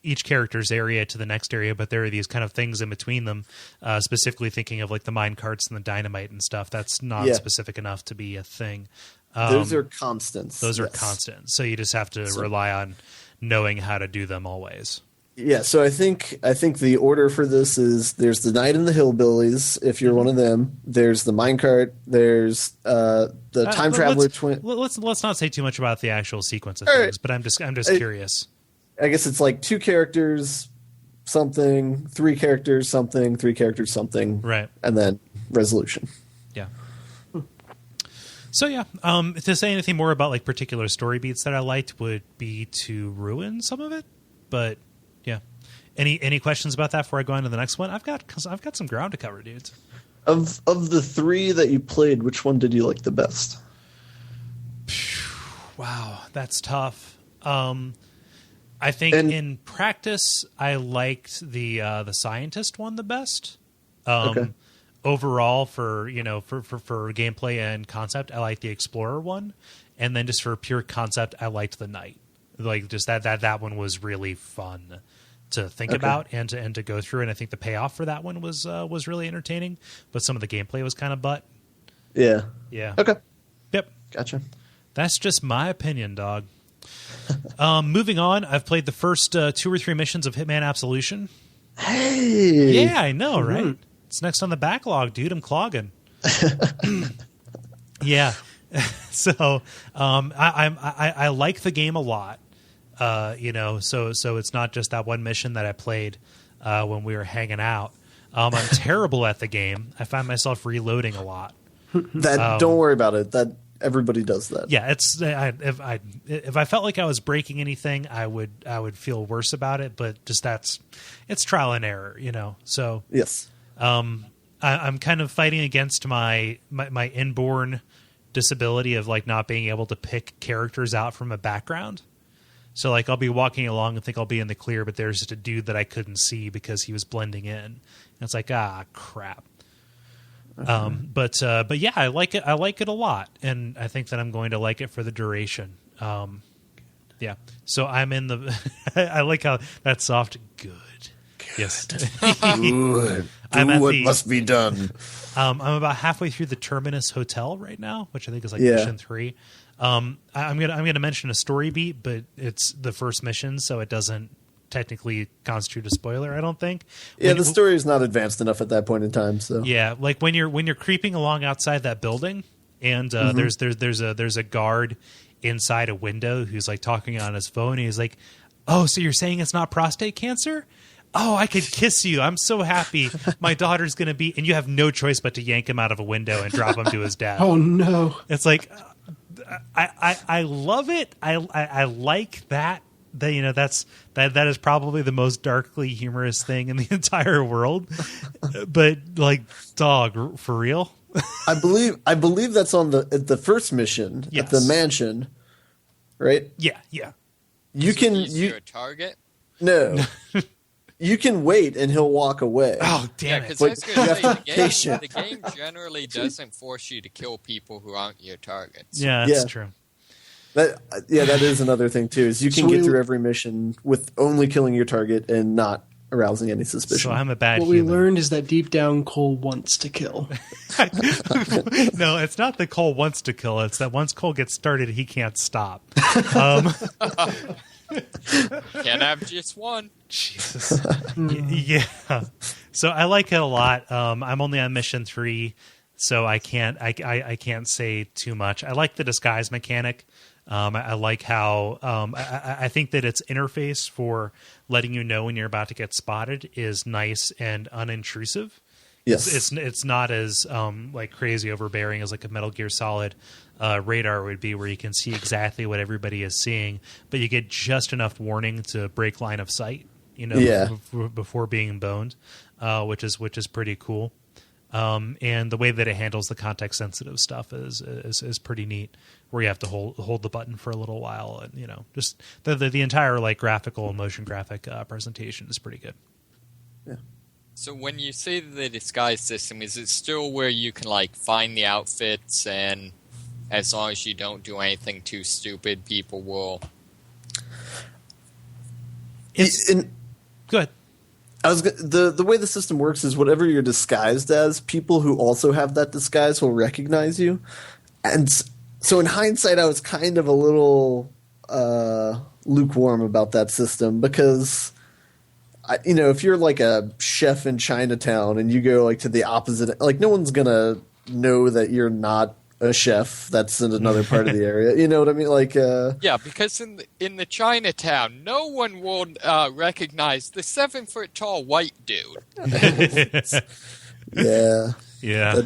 each character's area to the next area, but there are these kind of things in between them. Specifically thinking of like the mine carts and the dynamite and stuff. That's not specific enough to be a thing. Those are constants. Those are constant. So you just have to rely on knowing how to do them always. Yeah, so I think the order for this is there's the Knight and the Hillbillies, if you're one of them. There's the minecart. There's the time traveler twin. Let's not say too much about the actual sequence of things, but I'm just curious. I guess it's like 2 characters, something, 3 characters, something, 3 characters, something, right, and then resolution. Yeah. So yeah, to say anything more about like particular story beats that I liked would be to ruin some of it, but. Yeah. Any questions about that before I go on to the next one? I've got some ground to cover, dudes. Of the 3 that you played, which one did you like the best? Wow, that's tough. I think in practice, I liked the scientist one the best. Okay. Overall, for gameplay and concept, I like the explorer one, and then just for pure concept, I liked the knight. Like just that one was really fun to think about and to go through, and I think the payoff for that one was really entertaining. But some of the gameplay was kind of butt. Yeah. Okay. Yep. Gotcha. That's just my opinion, dog. Moving on, I've played the first 2 or 3 missions of Hitman Absolution. Hey. Yeah, I know, right? It's next on the backlog, dude. I'm clogging. Yeah. So I like the game a lot. So it's not just that one mission that I played when we were hanging out. I'm terrible at the game. I find myself reloading a lot. Don't worry about it. That everybody does that. Yeah, if I felt like I was breaking anything, I would feel worse about it. But just it's trial and error, So yes, I'm kind of fighting against my inborn disability of like not being able to pick characters out from a background. So like I'll be walking along and think I'll be in the clear, but there's just a dude that I couldn't see because he was blending in. And it's like, crap. Okay. But yeah, I like it. I like it a lot, and I think that I'm going to like it for the duration. Yeah. So I'm in the. I like how that's soft. Good. Yes. Good. Do what must be done. I'm about halfway through the Terminus Hotel right now, which I think is like mission 3. I'm gonna mention a story beat, but it's the first mission, so it doesn't technically constitute a spoiler, I don't think. Yeah, the story is not advanced enough at that point in time. So yeah, like when you're creeping along outside that building, and there's a guard inside a window who's like talking on his phone. And he's like, "Oh, so you're saying it's not prostate cancer? Oh, I could kiss you. I'm so happy. My daughter's going to be..." And you have no choice but to yank him out of a window and drop him to his dad. Oh, no. It's like, I love it. I like that. That is probably the most darkly humorous thing in the entire world. But like, dog, for real? I believe that's on the first mission at the mansion, right? Yeah. You your target? No. You can wait and he'll walk away. Oh, damn it. Because I was going to say, the game generally doesn't force you to kill people who aren't your targets. Yeah, that's true. That is another thing too. Is you can get through every mission with only killing your target and not arousing any suspicion. So I'm a bad What human. we learned is that deep down, Kole wants to kill. No, it's not that Kole wants to kill. It's that once Kole gets started, he can't stop. Can't have just one. Jesus. Yeah. So I like it a lot. I'm only on mission 3, so I can't say too much. I like the disguise mechanic. I like how I think that its interface for letting you know when you're about to get spotted is nice and unintrusive. Yes, It's not as like crazy overbearing as like a Metal Gear Solid radar would be, where you can see exactly what everybody is seeing, but you get just enough warning to break line of sight. Before being boned, which is pretty cool. And the way that it handles the context sensitive stuff is pretty neat, where you have to hold the button for a little while, and just the entire like graphical and motion graphic presentation is pretty good. Yeah. So when you say the disguise system, is it still where you can like find the outfits, and as long as you don't do anything too stupid, people will? Go ahead. The way the system works is whatever you're disguised as, people who also have that disguise will recognize you. And so in hindsight, I was kind of a little lukewarm about that system, because if you're like a chef in Chinatown and you go like to the opposite, like no one's gonna know that you're not a chef that's in another part of the area. You know what I mean? Like, yeah, because in the Chinatown, no one will recognize the 7-foot tall white dude. Yeah. Yeah.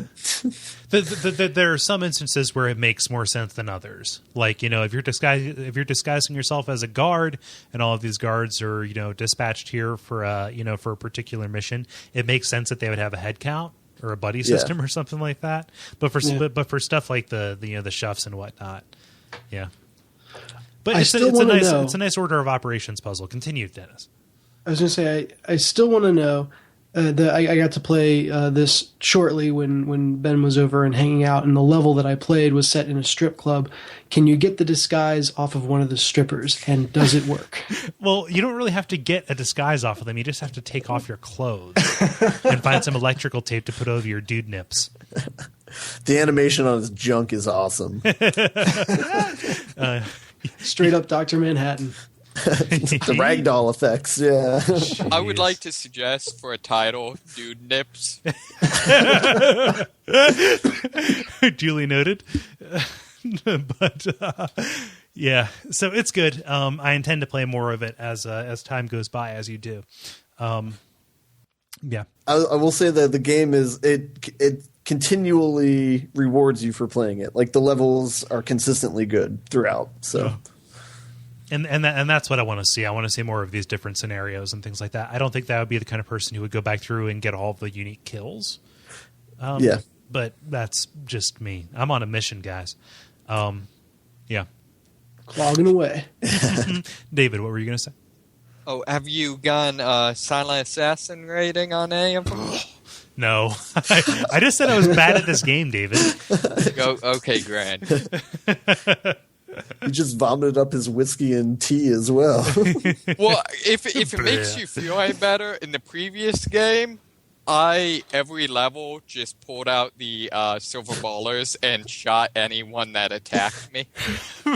There are some instances where it makes more sense than others. Like, if you're disguising yourself as a guard, and all of these guards are, dispatched here for a particular mission, it makes sense that they would have a head count or a buddy system or something like that. But for stuff like the chefs and whatnot, yeah. But it's a nice order of operations puzzle. Continue, Dennis. I was going to say, I still want to know. I got to play this shortly when Ben was over and hanging out, and the level that I played was set in a strip club. Can you get the disguise off of one of the strippers, and does it work? Well, you don't really have to get a disguise off of them. You just have to take off your clothes and find some electrical tape to put over your dude nips. The animation on his junk is awesome. Straight up Dr. Manhattan. The ragdoll effects, yeah. Jeez. I would like to suggest for a title, Dude Nips. Duly noted. But yeah, so it's good. I intend to play more of it as time goes by, as you do. Yeah, I will say that the game it continually rewards you for playing it. Like the levels are consistently good throughout. So. Oh. And that's what I want to see. I want to see more of these different scenarios and things like that. I don't think that would be the kind of person who would go back through and get all the unique kills. Yeah. But that's just me. I'm on a mission, guys. Yeah. Clogging away. David, what were you going to say? Oh, have you gone Silent Assassin rating on any of them? No. I just said I was bad at this game, David. Okay, grand. He just vomited up his whiskey and tea as well. Well, if it makes you feel any better, in the previous game, every level just pulled out the silver ballers and shot anyone that attacked me.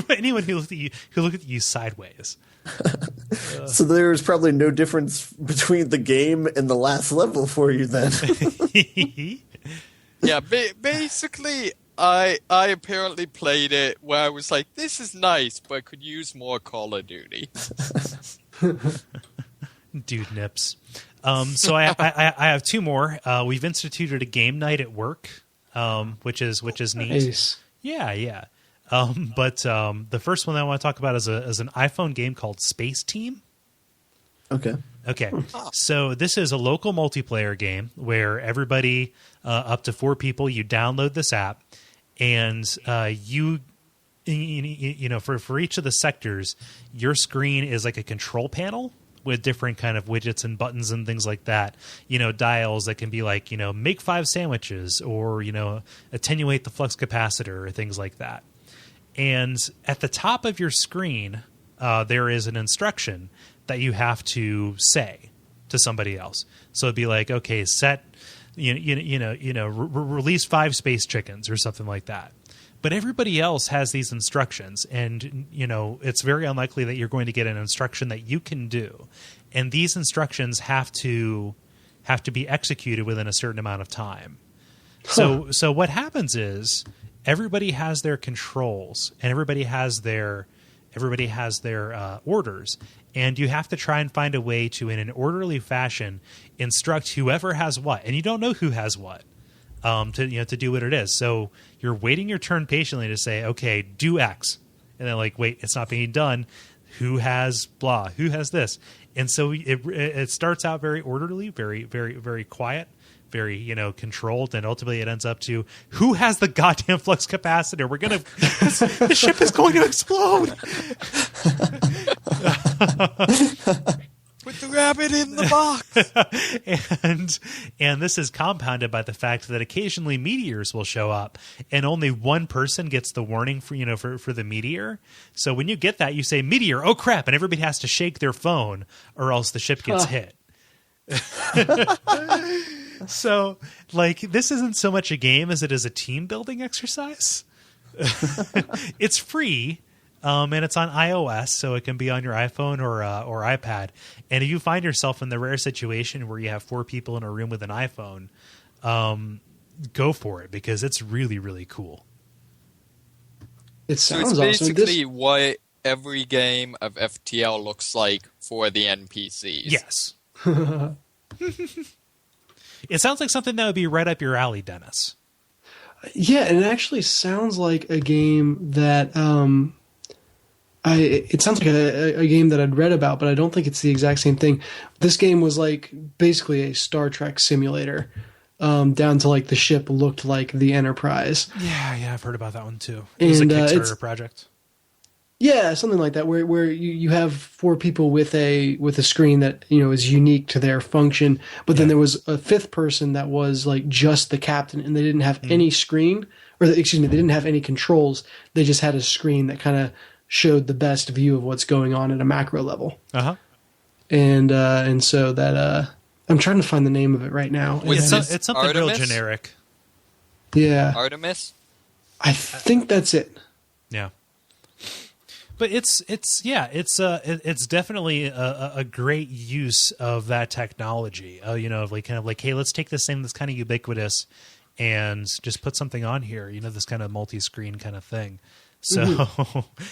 Anyone who looked at you sideways. So there's probably no difference between the game and the last level for you then. Yeah, basically, I apparently played it where I was like, this is nice, but could use more Call of Duty. Dude nips. So I have two more. We've instituted a game night at work, which is neat. Nice. Yeah. But the first one that I want to talk about is an iPhone game called Spaceteam. Okay. So this is a local multiplayer game where everybody, up to 4 people, you download this app, and you know, for each of the sectors, your screen is like a control panel with different kind of widgets and buttons and things like that. You know, dials that can be like, you know, make 5 sandwiches, or, you know, attenuate the flux capacitor, or things like that. And at the top of your screen, there is an instruction that you have to say to somebody else. So it'd be like, okay, set, release 5 space chickens or something like that. But everybody else has these instructions, and it's very unlikely that you're going to get an instruction that you can do. And these instructions have to be executed within a certain amount of time. So what happens is everybody has their controls, and everybody has their orders, and you have to try and find a way to, in an orderly fashion, instruct whoever has what, and you don't know who has what. To do what it is. So you're waiting your turn patiently to say, okay, do X. And then like, wait, it's not being done. Who has blah? Who has this? And so it starts out very orderly, very, very, very quiet, very, controlled. And ultimately it ends up to who has the goddamn flux capacitor? The ship is going to explode. Put the rabbit in the box. and this is compounded by the fact that occasionally meteors will show up, and only one person gets the warning for the meteor. So when you get that, you say meteor, oh crap, and everybody has to shake their phone or else the ship gets hit. So like this isn't so much a game as it is a team building exercise. It's free. And it's on iOS, so it can be on your iPhone or iPad. And if you find yourself in the rare situation where you have 4 people in a room with an iPhone, go for it, because it's really, really cool. It sounds so it's awesome. basically what every game of FTL looks like for the NPCs. Yes. It sounds like something that would be right up your alley, Dennis. Yeah, and it actually sounds like a game that... it sounds like a game that I'd read about, but I don't think it's the exact same thing. This game was like basically a Star Trek simulator, down to like the ship looked like the Enterprise. Yeah, I've heard about that one too. It was a Kickstarter project. Yeah, something like that, where you have 4 people with a screen that is unique to their function, but then there was a 5th person that was like just the captain, and they didn't have any screen, or they didn't have any controls. They just had a screen that kind of showed the best view of what's going on at a macro level. And so that I'm trying to find the name of it right now. It's something Artemis? real generic. Yeah, Artemis? I think that's it. Yeah. But it's definitely a great use of that technology. Hey, let's take this thing that's kind of ubiquitous and just put something on here. This kind of multi-screen kind of thing. So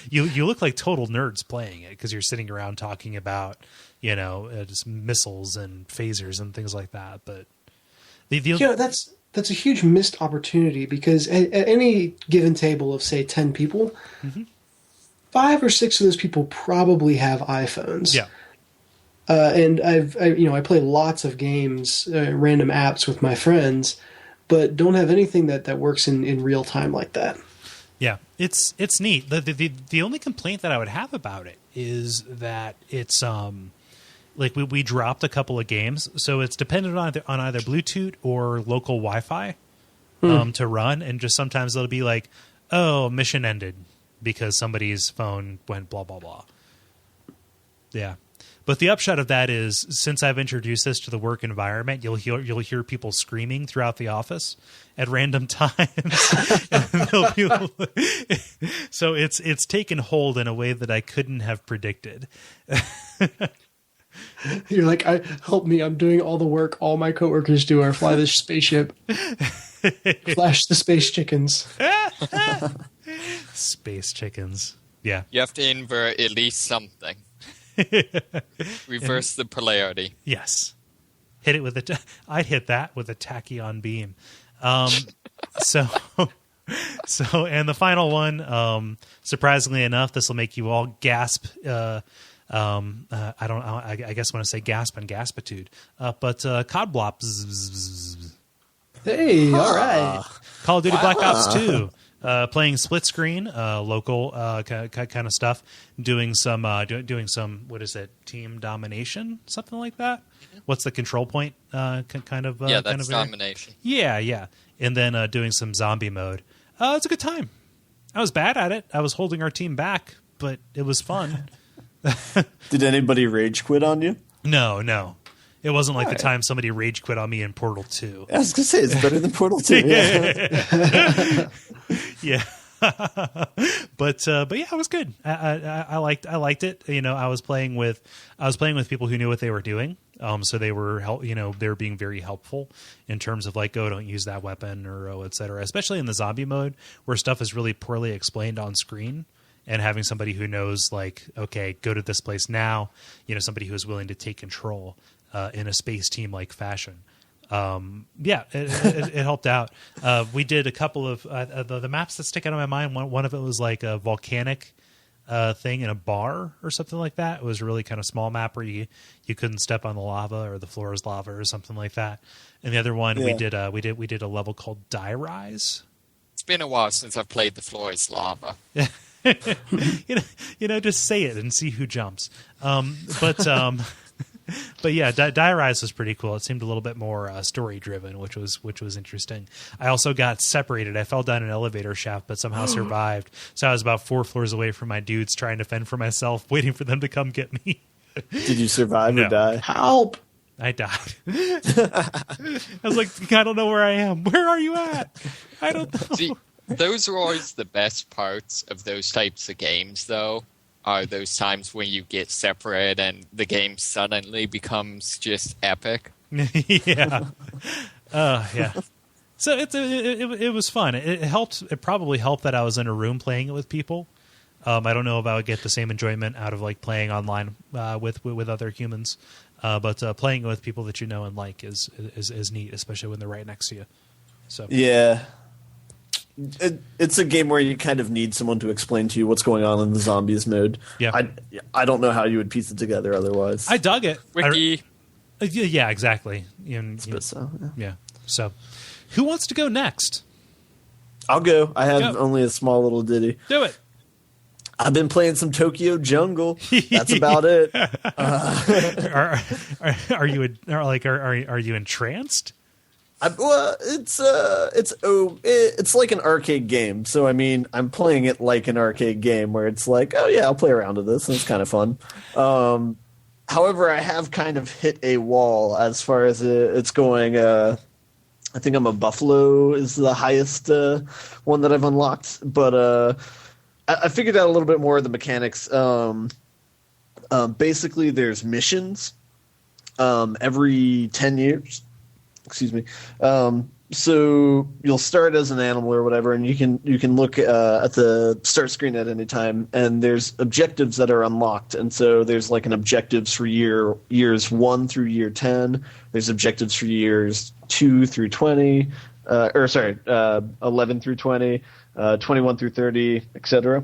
you look like total nerds playing it, because you're sitting around talking about just missiles and phasers and things like that. But that's a huge missed opportunity, because at any given table of say 10 people. 5 or 6 of those people probably have iPhones. Yeah. And I play lots of games, random apps with my friends, but don't have anything that works in real time like that. Yeah, it's neat. The only complaint that I would have about it is that it's like we dropped a couple of games, so it's dependent on either Bluetooth or local Wi-Fi to run, and just sometimes it'll be like, oh, mission ended because somebody's phone went blah blah blah. Yeah. But the upshot of that is, since I've introduced this to the work environment, you'll hear people screaming throughout the office at random times. So it's taken hold in a way that I couldn't have predicted. You're like, help me! I'm doing all the work all my coworkers do. Or fly this spaceship, flash the space chickens. Space chickens. Yeah, you have to invert at least something. Reverse the polarity. Yes. Hit it with I'd hit that with a tachyon beam. So and the final one, surprisingly enough, this will make you all gasp. I guess when I say gasp and gaspitude, but COD Blop. Hey, all right. Call of Duty Black Ops 2. Playing split screen, local kind of stuff, doing some what is it, team domination, something like that. What's the control point? Kind of that's kind of domination. Yeah, and then doing some zombie mode. It's a good time. I was bad at it. I was holding our team back, but it was fun. Did anybody rage quit on you? No. It wasn't like the time somebody rage quit on me in Portal 2. I was going to say, it's better than Portal 2. Yeah. Yeah. But yeah, it was good. I liked it. You know, I was playing with people who knew what they were doing. So they were they were being very helpful in terms of like, oh, don't use that weapon or et cetera, especially in the zombie mode where stuff is really poorly explained on screen. And having somebody who knows, like, okay, go to this place now, somebody who is willing to take control in a space team like fashion. It helped out. We did a couple of the maps that stick out of my mind. One of it was like a volcanic thing in a bar or something like that. It was a really kind of small map where you couldn't step on the lava or the floor is lava or something like that. And the other one we did a level called Die Rise. It's been a while since I've played The Floor is Lava. Just say it and see who jumps. But yeah, Die Rise was pretty cool. It seemed a little bit more story driven, which was interesting. I also got separated. I fell down an elevator shaft, but somehow survived. So I was about 4 floors away from my dudes, trying to fend for myself, waiting for them to come get me. Did you survive or die? Help! I died. I was like, I don't know where I am. Where are you at? I don't know. See, those are always the best parts of those types of games, though, are those times when you get separate and the game suddenly becomes just epic. Yeah. Yeah. So it was fun. It helped. It probably helped that I was in a room playing it with people. I don't know if I would get the same enjoyment out of like playing online with other humans, but playing with people that you know and like is neat, especially when they're right next to you. So yeah, it's a game where you kind of need someone to explain to you what's going on in the zombies mode. Yeah, I don't know how you would piece it together otherwise. I dug it. Wiki. Yeah, exactly. Yeah. So, who wants to go next? I'll go. I have only a small little ditty. Do it. I've been playing some Tokyo Jungle. That's about it. Are you entranced? It's like an arcade game. So I mean, I'm playing it like an arcade game where it's like, oh yeah, I'll play around with this, and it's kind of fun. However, I have kind of hit a wall as far as it's going. I think I'm a Buffalo is the highest one that I've unlocked, but I figured out a little bit more of the mechanics. Basically, there's missions every 10 years. Excuse me. So you'll start as an animal or whatever, and you can look at the start screen at any time, and there's objectives that are unlocked. And so there's like an objectives for years 1 through year 10. There's objectives for years 2 through 20. 11 through 20. 21 through 30, etc.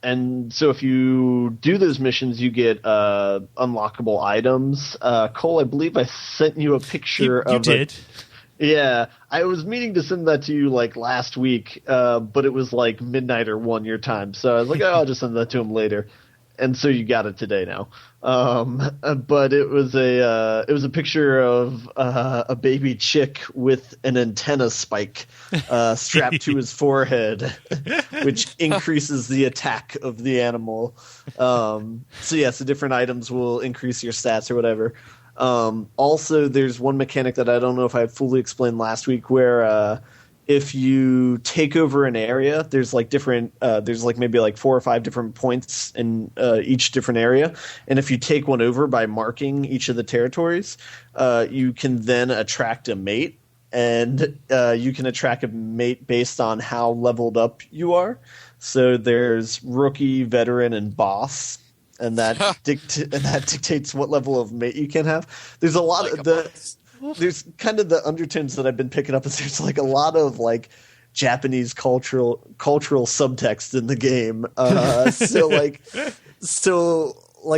And so if you do those missions, you get unlockable items. Kole, I believe I sent you a picture of it. You did. Yeah, I was meaning to send that to you like last week, but it was like midnight or 1 your time. So I was like, oh, I'll just send that to him later. And so you got it today now. But it was a picture of a baby chick with an antenna spike strapped to his forehead, which increases the attack of the animal. So different items will increase your stats or whatever. Also, there's one mechanic that I don't know if I fully explained last week where if you take over an area, there's like different there's like maybe like 4 or 5 different points in each different area, and if you take one over by marking each of the territories, you can then attract a mate, and you can attract a mate based on how leveled up you are. So there's rookie, veteran, and boss, and that dictates what level of mate you can have. There's a lot of there's kind of the undertones that I've been picking up is there's like a lot of like Japanese cultural subtext in the game. So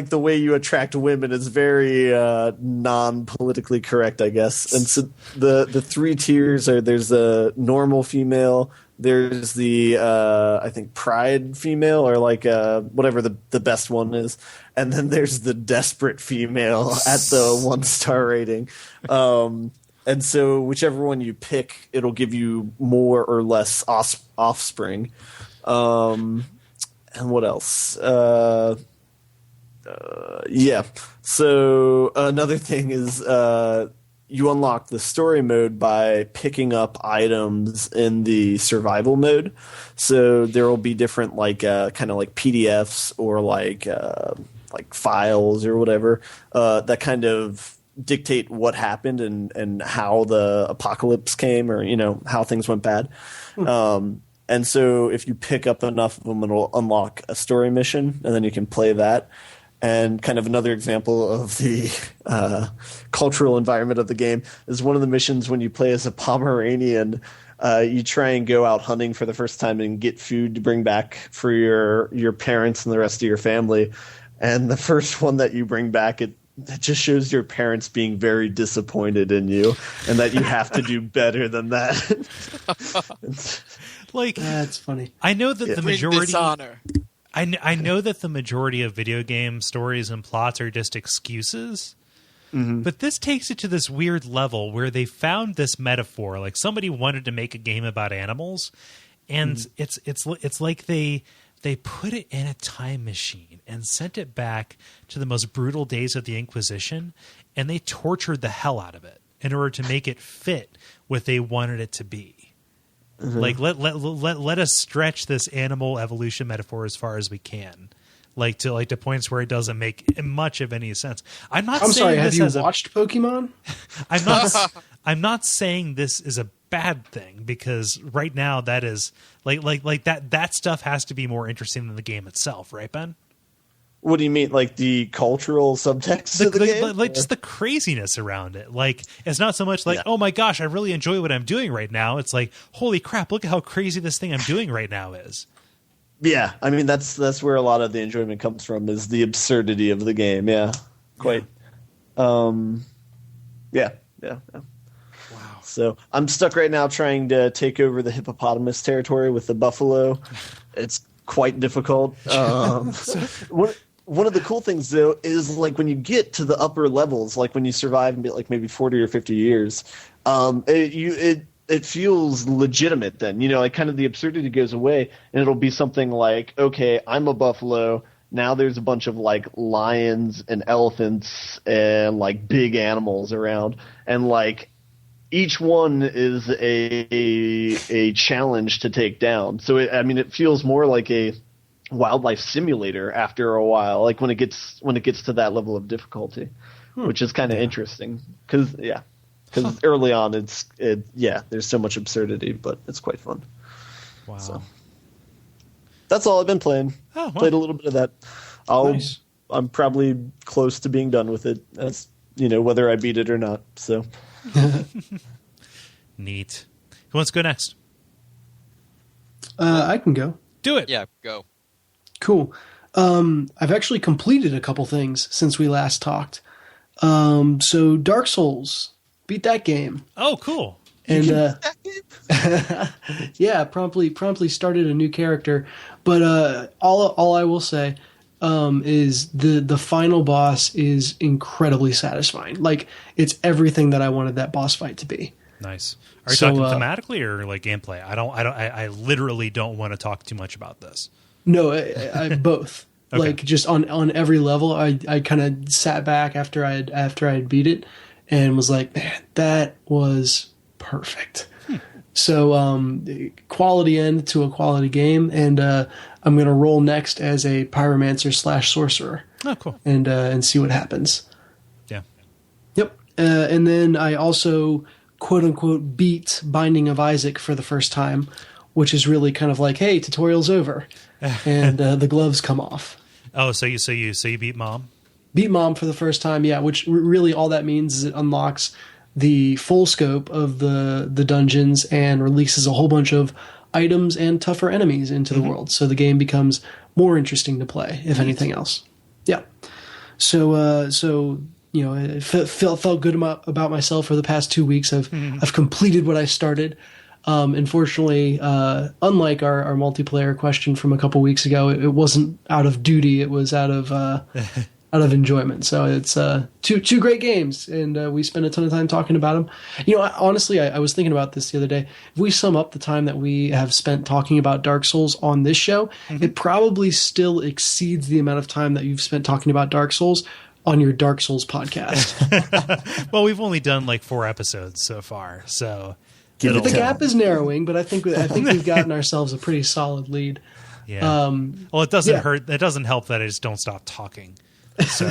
the way you attract women is very non-politically correct, I guess. And so the 3 tiers are there's the normal female, there's the I think pride female or like whatever the best one is, and then there's the desperate female at the 1-star rating. And so whichever one you pick, it'll give you more or less offspring. And what else? Yeah. So another thing is you unlock the story mode by picking up items in the survival mode. So there will be different kind of like PDFs or like files or whatever that kind of dictate what happened and how the apocalypse came, or how things went bad. And so if you pick up enough of them, it'll unlock a story mission, and then you can play that. And kind of another example of the cultural environment of the game is one of the missions when you play as a Pomeranian. You try and go out hunting for the first time and get food to bring back for your parents and the rest of your family. And the first one that you bring back, it just shows your parents being very disappointed in you, and that you have to do better than that. That's funny. I know that the majority dishonor. I know that the majority of video game stories and plots are just excuses, but this takes it to this weird level where they found this metaphor. Like somebody wanted to make a game about animals, and it's like they put it in a time machine and sent it back to the most brutal days of the Inquisition, and they tortured the hell out of it in order to make it fit what they wanted it to be. Like let us stretch this animal evolution metaphor as far as we can, to points where it doesn't make much of any sense. I'm sorry. Have you watched Pokemon? I'm not saying this is a bad thing, because right now that is that stuff has to be more interesting than the game itself, right, Ben? What do you mean, like the cultural subtext of the game? Just the craziness around it. Like, it's not so much like, oh my gosh, I really enjoy what I'm doing right now. It's like, holy crap, look at how crazy this thing I'm doing right now is. Yeah, I mean that's where a lot of the enjoyment comes from, is the absurdity of the game. Yeah, quite. Yeah. Wow. So I'm stuck right now trying to take over the hippopotamus territory with the buffalo. It's quite difficult. One of the cool things, though, is like when you get to the upper levels, like when you survive like maybe 40 or 50 years, it feels legitimate then. Like kind of the absurdity goes away, and it'll be something like, okay, I'm a buffalo. Now there's a bunch of like lions and elephants and like big animals around, and like each one is a challenge to take down. So it feels more like a wildlife simulator after a while, like when it gets to that level of difficulty, which is kind of interesting because early on there's so much absurdity, but it's quite fun. Wow. So that's all I've been playing. Oh, wow. Played a little bit of that. Nice. I'm probably close to being done with it, as whether I beat it or not. So neat. Who wants to go next? I can go. Do it. Yeah, go. Cool. I've actually completed a couple things since we last talked. So Dark Souls, beat that game. Oh, cool. And yeah, promptly started a new character. But all I will say is the final boss is incredibly satisfying. Like, it's everything that I wanted that boss fight to be. Nice. Are you talking thematically or like gameplay? I literally don't want to talk too much about this. No, I both. Okay. Like, just on every level, I kind of sat back after I'd beat it and was like, man, that was perfect. So quality end to a quality game, and I'm going to roll next as a pyromancer / sorcerer. Oh, cool. And see what happens. Yeah. Yep. And then I also quote unquote beat Binding of Isaac for the first time, which is really kind of like, hey, tutorial's over, and the gloves come off. Oh, so you beat Mom? Beat Mom for the first time, yeah. Which really all that means is it unlocks the full scope of the dungeons and releases a whole bunch of items and tougher enemies into the world. So the game becomes more interesting to play, if anything else. Yeah. So it felt good about myself for the past 2 weeks. I've completed what I started. Unfortunately, unlike our multiplayer question from a couple weeks ago, it wasn't out of duty. It was out of out of enjoyment. So it's two great games, and we spend a ton of time talking about them. Honestly, I was thinking about this the other day. If we sum up the time that we have spent talking about Dark Souls on this show, it probably still exceeds the amount of time that you've spent talking about Dark Souls on your Dark Souls podcast. Well, we've only done like 4 episodes so far, so The gap is narrowing, but I think we've gotten ourselves a pretty solid lead. Yeah. Well, it doesn't hurt. It doesn't help that I just don't stop talking. So.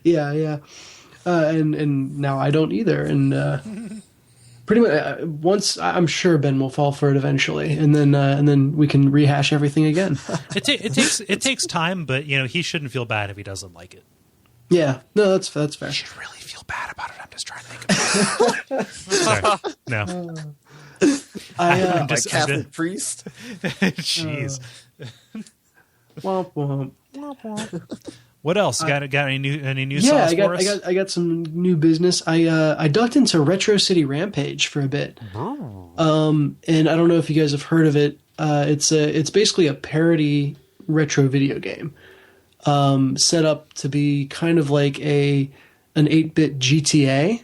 Yeah. And now I don't either. And pretty much once I'm sure Ben will fall for it eventually, and then we can rehash everything again. It takes time, but he shouldn't feel bad if he doesn't like it. Yeah. No, that's fair. You should really feel bad about it. I'm just trying to think about it. Sorry. No. I'm just Catholic priest. Jeez. Womp womp. What else? Got any new yeah, songs for us? I got some new business. I ducked into Retro City Rampage for a bit. And I don't know if you guys have heard of it. It's basically a parody retro video game. Set up to be kind of like an 8-bit GTA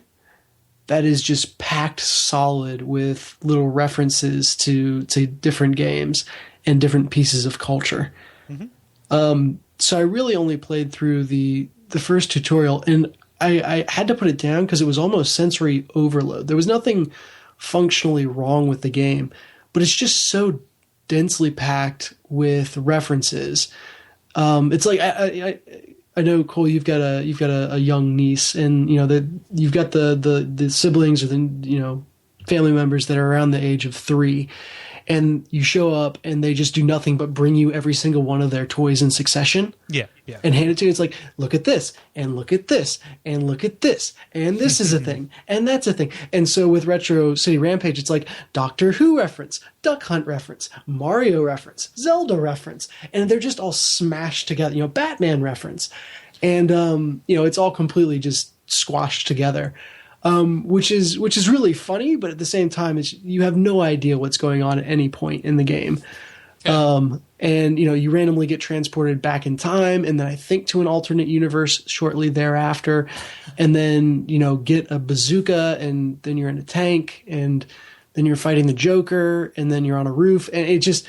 that is just packed solid with little references to different games and different pieces of culture. So I really only played through the first tutorial, and I had to put it down because it was almost sensory overload. There was nothing functionally wrong with the game, but it's just so densely packed with references. It's like I know, Cole, you've got a young niece, and you've got the siblings or the family members that are around the age of 3. And you show up, and they just do nothing but bring you every single one of their toys in succession. Yeah. And hand it to you. It's like, look at this, and look at this, and look at this, and this is a thing, and that's a thing. And so with Retro City Rampage, it's like Doctor Who reference, Duck Hunt reference, Mario reference, Zelda reference, and they're just all smashed together. Batman reference, and it's all completely just squashed together. Which is really funny, but at the same time, you have no idea what's going on at any point in the game. Okay. And you randomly get transported back in time, and then I think to an alternate universe shortly thereafter, and then get a bazooka, and then you're in a tank, and then you're fighting the Joker, and then you're on a roof, and it just.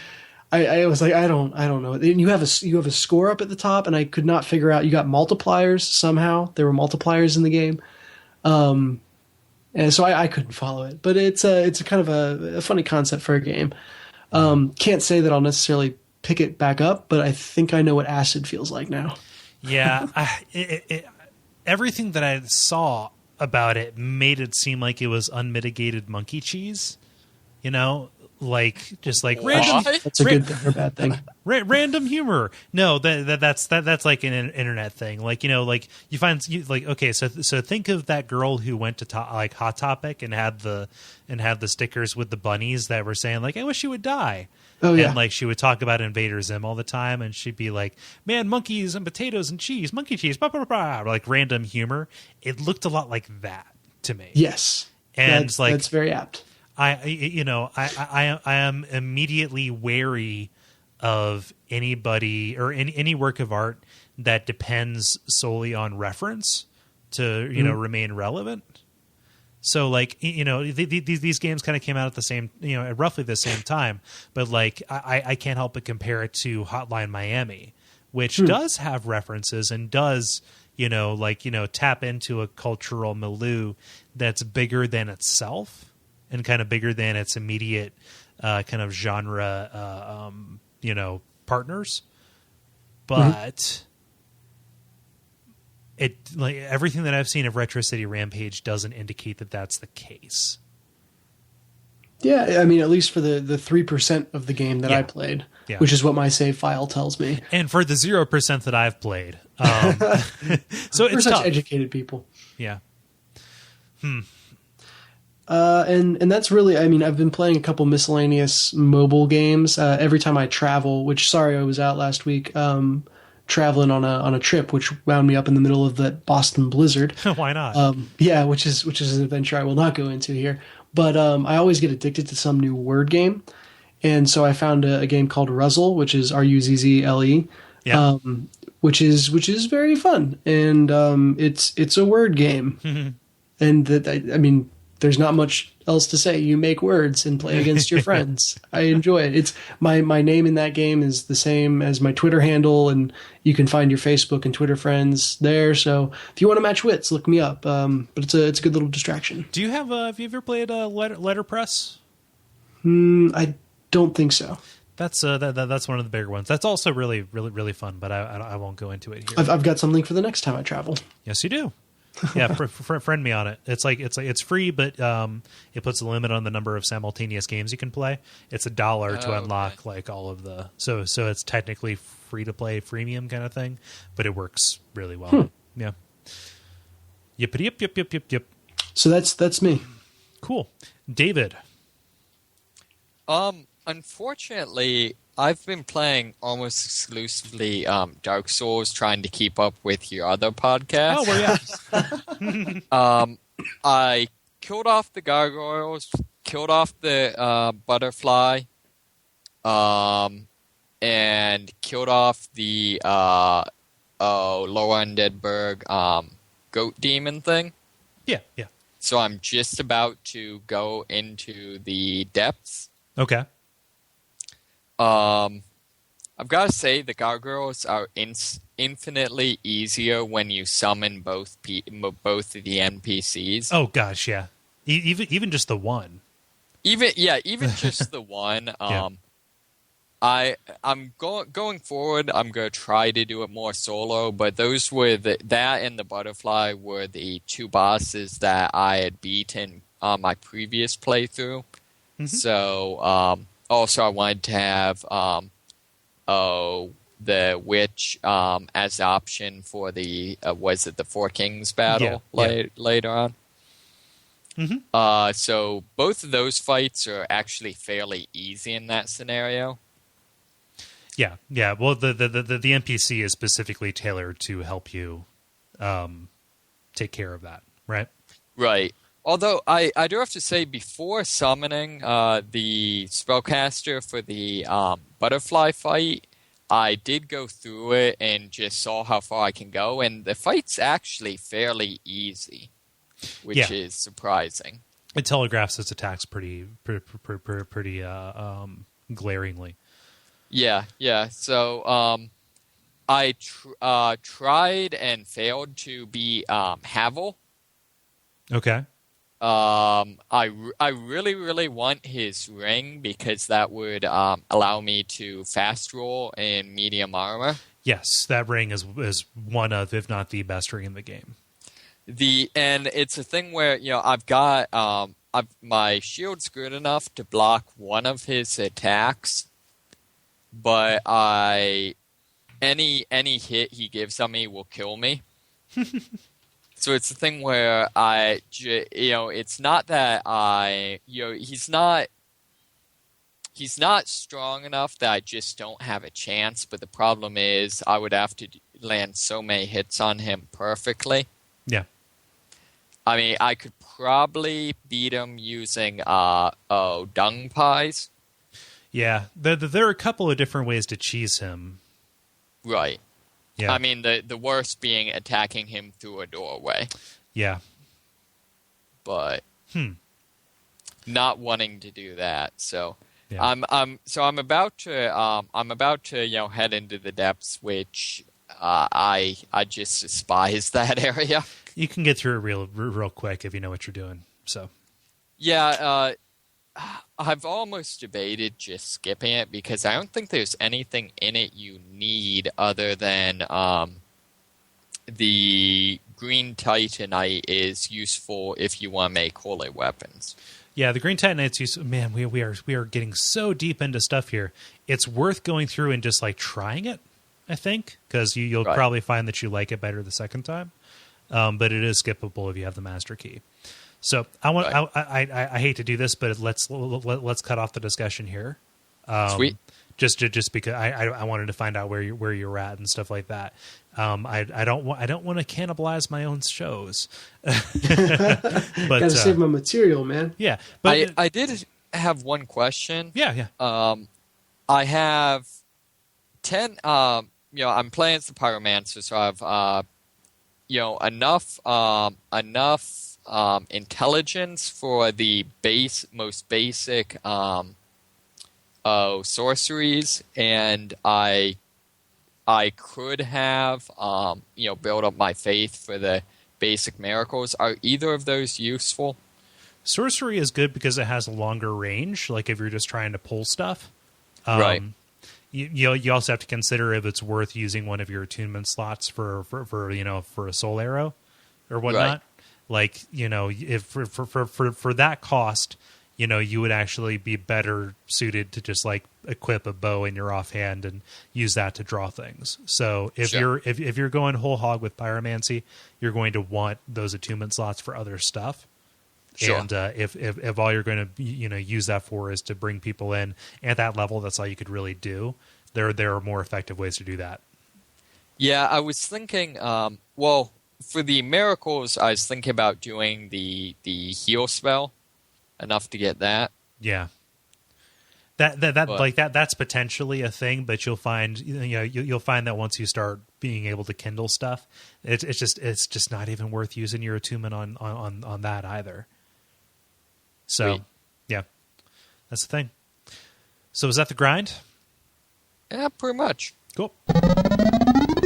I was like, I don't know. And you have a score up at the top, and I could not figure out. You got multipliers somehow. There were multipliers in the game. And so I couldn't follow it, but it's a kind of a funny concept for a game. Can't say that I'll necessarily pick it back up, but I think I know what acid feels like now. Yeah, everything that I saw about it made it seem like it was unmitigated monkey cheese. Just like random. That's a good thing or bad thing. Random humor. No, that's like an internet thing. You find okay. So think of that girl who went to Hot Topic and had the stickers with the bunnies that were saying I wish she would die. Oh yeah. And she would talk about Invader Zim all the time, and she'd be like, "Man, monkeys and potatoes and cheese, monkey cheese, blah blah blah." Random humor. It looked a lot like that to me. Yes, and that's very apt. I am immediately wary of anybody or any work of art that depends solely on reference to remain relevant. So these games kind of came out at the same at roughly the same time, but I can't help but compare it to Hotline Miami, which does have references and does tap into a cultural milieu that's bigger than itself. And kind of bigger than its immediate kind of genre, partners, but everything that I've seen of Retro City Rampage doesn't indicate that that's the case. Yeah, I mean, at least for the 3% of the game that I played, which is what my save file tells me, and for the 0% that I've played, so it's such tough. Educated people. Yeah. And that's really, I mean, I've been playing a couple miscellaneous mobile games every time I travel, which, sorry, I was out last week traveling on a trip, which wound me up in the middle of the Boston blizzard. Why not? Yeah, which is an adventure I will not go into here. But I always get addicted to some new word game. And so I found a game called Ruzzle, which is Ruzzle. Yeah. Which is very fun, and it's a word game, and I mean, there's not much else to say. You make words and play against your friends. I enjoy it. It's my name in that game is the same as my Twitter handle, and you can find your Facebook and Twitter friends there. So if you want to match wits, look me up. But it's a good little distraction. Do you have you ever played Letterpress? I don't think so. That's that's one of the bigger ones. That's also really fun, but I won't go into it here. I've got something for the next time I travel. Yes, you do. Yeah, friend me on it. It's free, but it puts a limit on the number of simultaneous games you can play. It's $1 to unlock like all of the so it's technically free to play freemium kind of thing, but it works really well. Yeah. Yep. So that's me. Cool, David. Unfortunately, I've been playing almost exclusively Dark Souls, trying to keep up with your other podcasts. Oh, where you at? I killed off the gargoyles, killed off the butterfly, and killed off the Lower Undeadburg goat demon thing. Yeah. So I'm just about to go into the depths. Okay. I've got to say the gargoyles are infinitely easier when you summon both of the NPCs. Oh gosh, yeah. Even just the one. Even just the one. Yeah. I'm going forward. I'm going to try to do it more solo, but those were that and the butterfly were the two bosses that I had beaten on my previous playthrough. Mm-hmm. So also I wanted to have the witch as the option for the was it the Four Kings battle later on. Mm-hmm. So both of those fights are actually fairly easy in that scenario. Yeah. Well, the NPC is specifically tailored to help you take care of that, right? Right. Although I do have to say, before summoning the spellcaster for the butterfly fight, I did go through it and just saw how far I can go, and the fight's actually fairly easy, which is surprising. It telegraphs its attacks pretty glaringly. Yeah. So I tried and failed to be Havel. Okay. I really want his ring because that would allow me to fast roll in medium armor. Yes, that ring is one of, if not the best ring in the game. And it's a thing where I've got my shield's good enough to block one of his attacks, but any hit he gives on me will kill me. So it's a thing where it's not that he's not strong enough that I just don't have a chance, but the problem is I would have to land so many hits on him perfectly. Yeah. I mean, I could probably beat him using dung pies. Yeah, there are a couple of different ways to cheese him. Right. Yeah. I mean, the worst being attacking him through a doorway. Yeah. But not wanting to do that. So yeah. I'm about to head into the depths, which I just despise that area. You can get through it real quick if you know what you're doing. So yeah, I've almost debated just skipping it because I don't think there's anything in it you need other than the green titanite is useful if you want to make holy weapons. Yeah, the green titanite's useful. Man, we are getting so deep into stuff here. It's worth going through and just like trying it, I think, because you'll probably find that you like it better the second time. But it is skippable if you have the master key. So I hate to do this, but let's cut off the discussion here. Sweet. Just because I wanted to find out where you're at and stuff like that. I don't want to cannibalize my own shows. But gotta save my material, man. Yeah, but I did have one question. Yeah. I have 10. I'm playing as the Pyromancer, so I've enough intelligence for the most basic sorceries, and I could have build up my faith for the basic miracles. Are either of those useful? Sorcery is good because it has a longer range, like if you're just trying to pull stuff. Right. You also have to consider if it's worth using one of your attunement slots for a soul arrow or whatnot. Right. Like, if for that cost, you would actually be better suited to just like equip a bow in your offhand and use that to draw things. So if you're going whole hog with pyromancy, you're going to want those attunement slots for other stuff. Sure. And if all you're going to use that for is to bring people in at that level, that's all you could really do. There are more effective ways to do that. Yeah, I was thinking. For the miracles, I was thinking about doing the heal spell, enough to get that. Yeah. That's potentially a thing, but you'll find you'll find that once you start being able to kindle stuff, it's just not even worth using your attunement on that either. So, Sweet. Yeah, that's the thing. So is that the grind? Yeah, pretty much. Cool.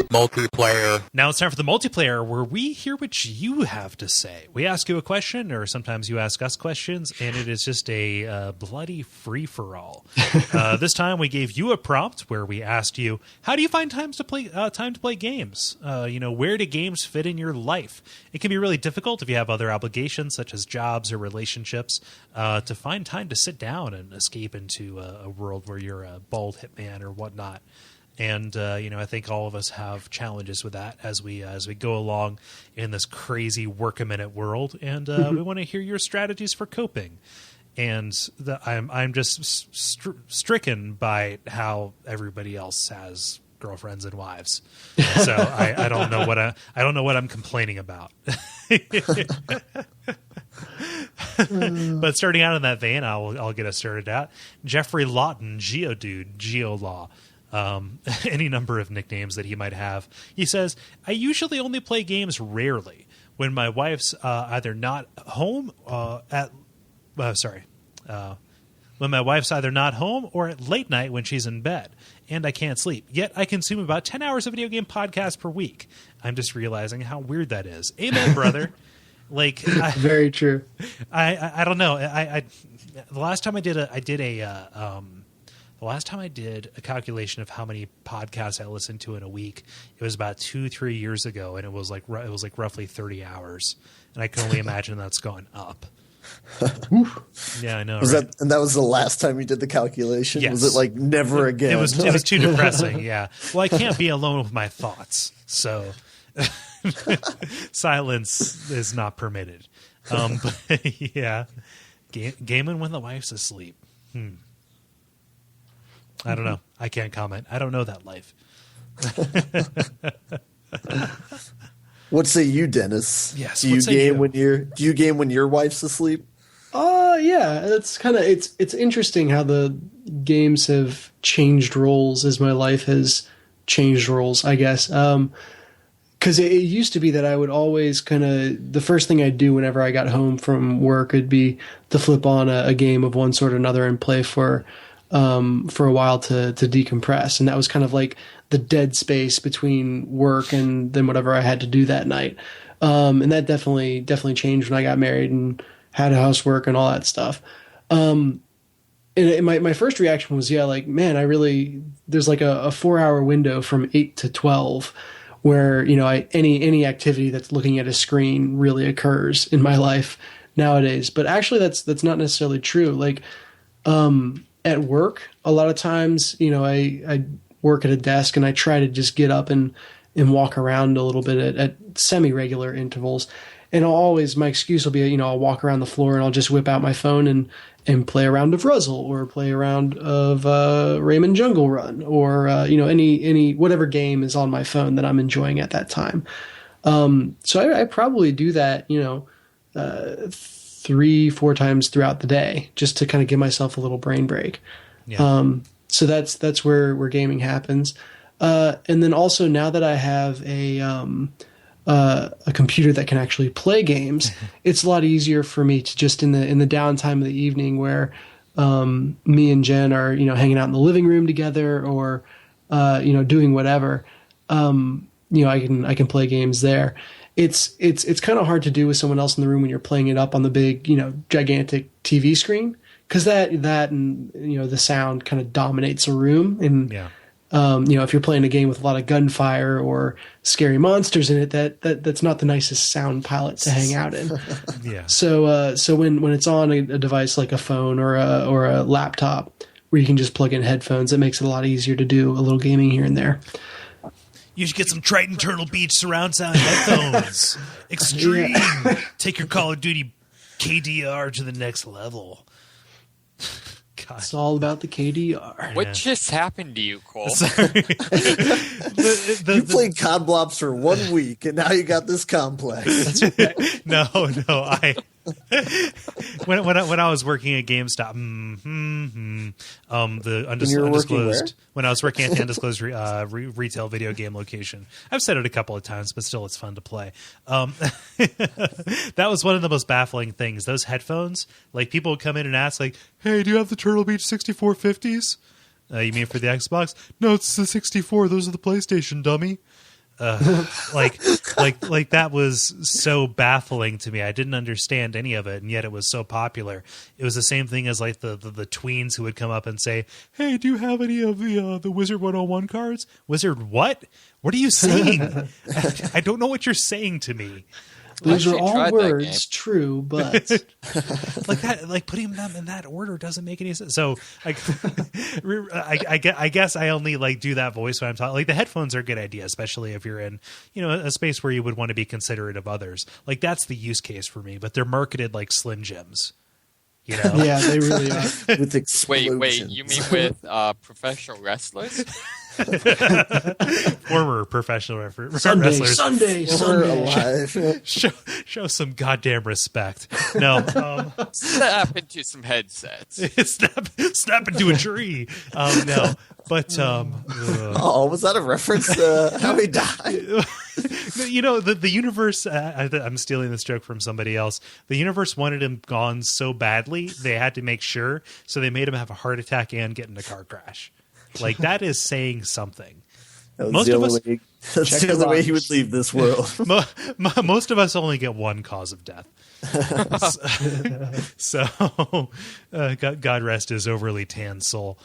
Multiplayer. Now it's time for the multiplayer, where we hear what you have to say. We ask you a question, or sometimes you ask us questions, and it is just a bloody free-for-all. This time we gave you a prompt where we asked you, how do you find time to play games? Where do games fit in your life? It can be really difficult if you have other obligations, such as jobs or relationships, to find time to sit down and escape into a world where you're a bald hitman or whatnot. And I think all of us have challenges with that as we go along in this crazy work-a-minute world, and we want to hear your strategies for coping. And I'm just stricken by how everybody else has girlfriends and wives, so I don't know what I'm complaining about. But starting out in that vein, I'll get us started out. Jeffrey Lawton, Geodude, Geolaw. Any number of nicknames that he might have. He says, I usually only play games rarely when my wife's either not home when my wife's either not home or at late night when she's in bed and I can't sleep. Yet I consume about 10 hours of video game podcasts per week. I'm just realizing how weird that is. Amen, brother. Very true. I don't know. The last time I did a calculation of how many podcasts I listened to in a week, it was about 2-3 years ago, and it was like roughly 30 hours, and I can only imagine that's gone up. Yeah, I know. And that was the last time you did the calculation? Yes. Was it like never again? It was too depressing. Yeah. Well, I can't be alone with my thoughts, so silence is not permitted. But yeah, gaming when the wife's asleep. I don't know. I can't comment. I don't know that life. What say you, Dennis? Yes. Do you game when your wife's asleep? Yeah. It's interesting how the games have changed roles as my life has changed roles, I guess. Because it used to be that I would always the first thing I'd do whenever I got home from work would be to flip on a game of one sort or another and play for a while to decompress. And that was kind of like the dead space between work and then whatever I had to do that night. And that definitely changed when I got married and had a housework and all that stuff. And my first reaction was, man, there's like a 4-hour window from 8 to 12 where, any activity that's looking at a screen really occurs in my life nowadays. But actually that's not necessarily true. Like, at work, a lot of times, I work at a desk and I try to just get up and walk around a little bit at semi-regular intervals. And my excuse will be, I'll walk around the floor and I'll just whip out my phone and play a round of Ruzzle or play a round of Rayman Jungle Run or, any whatever game is on my phone that I'm enjoying at that time. So I probably do that, 3-4 times throughout the day just to kind of give myself a little brain break. Yeah. So that's where gaming happens. And then also now that I have a computer that can actually play games, it's a lot easier for me to just in the downtime of the evening where me and Jen are hanging out in the living room together or doing whatever. I can play games there. It's kind of hard to do with someone else in the room when you're playing it up on the big gigantic TV screen, because that and the sound kind of dominates a room. And if you're playing a game with a lot of gunfire or scary monsters in it, that's not the nicest sound palette to hang out in. Yeah. So when it's on a device like a phone or a laptop where you can just plug in headphones, it makes it a lot easier to do a little gaming here and there. You should get some Triton Turtle Beach surround sound headphones. Extreme. Take your Call of Duty KDR to the next level. God. It's all about the KDR. What just happened to you, Cole? Sorry. You played COD Blops for 1 week, and now you got this complex. No. When I was working at GameStop, the undisclosed. When I was working at the undisclosed retail video game location, I've said it a couple of times, but still, it's fun to play. That was one of the most baffling things. Those headphones, like people would come in and ask, like, "Hey, do you have the Turtle Beach 6450s?" You mean for the Xbox? No, it's the 64. Those are the PlayStation, dummy. Like that was so baffling to me. I didn't understand any of it, and yet it was so popular. It was the same thing as like the tweens who would come up and say, "Hey, do you have any of the Wizard 101 cards?" Wizard what? What are you saying? I don't know what you're saying to me. Those are all words, true, but like that, like putting them in that order doesn't make any sense. So, I guess I only like do that voice when I'm talking. Like the headphones are a good idea, especially if you're in a space where you would want to be considerate of others. Like that's the use case for me. But they're marketed like Slim Jims. Yeah, they really are. With explosion. Wait, you mean with professional wrestlers? Former professional wrestlers. Sunday. Alive. Show some goddamn respect. No, Snap into some headsets. snap into a tree. No, but was that a reference to how he died? The universe. I'm stealing this joke from somebody else. The universe wanted him gone so badly they had to make sure, so they made him have a heart attack and get in a car crash. Like that is saying something. That's the only way he would leave this world. Most of us only get one cause of death. So, God rest his overly tan soul.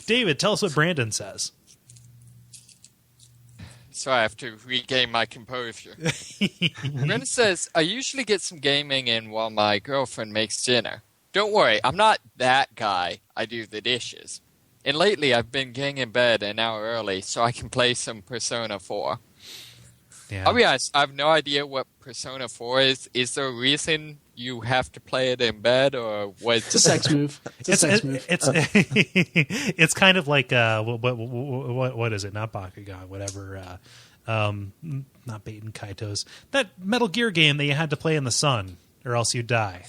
David, tell us what Brandon says. So I have to regain my composure. Brandon says, I usually get some gaming in while my girlfriend makes dinner. Don't worry, I'm not that guy. I do the dishes. And lately I've been getting in bed an hour early so I can play some Persona 4. Yeah. I'll be honest, I have no idea what Persona 4 is. Is there a reason you have to play it in bed, or what? It's a sex move. It's kind of like what is it? Not Bakugan, whatever. Not Baten Kaitos. That Metal Gear game that you had to play in the sun, or else you die.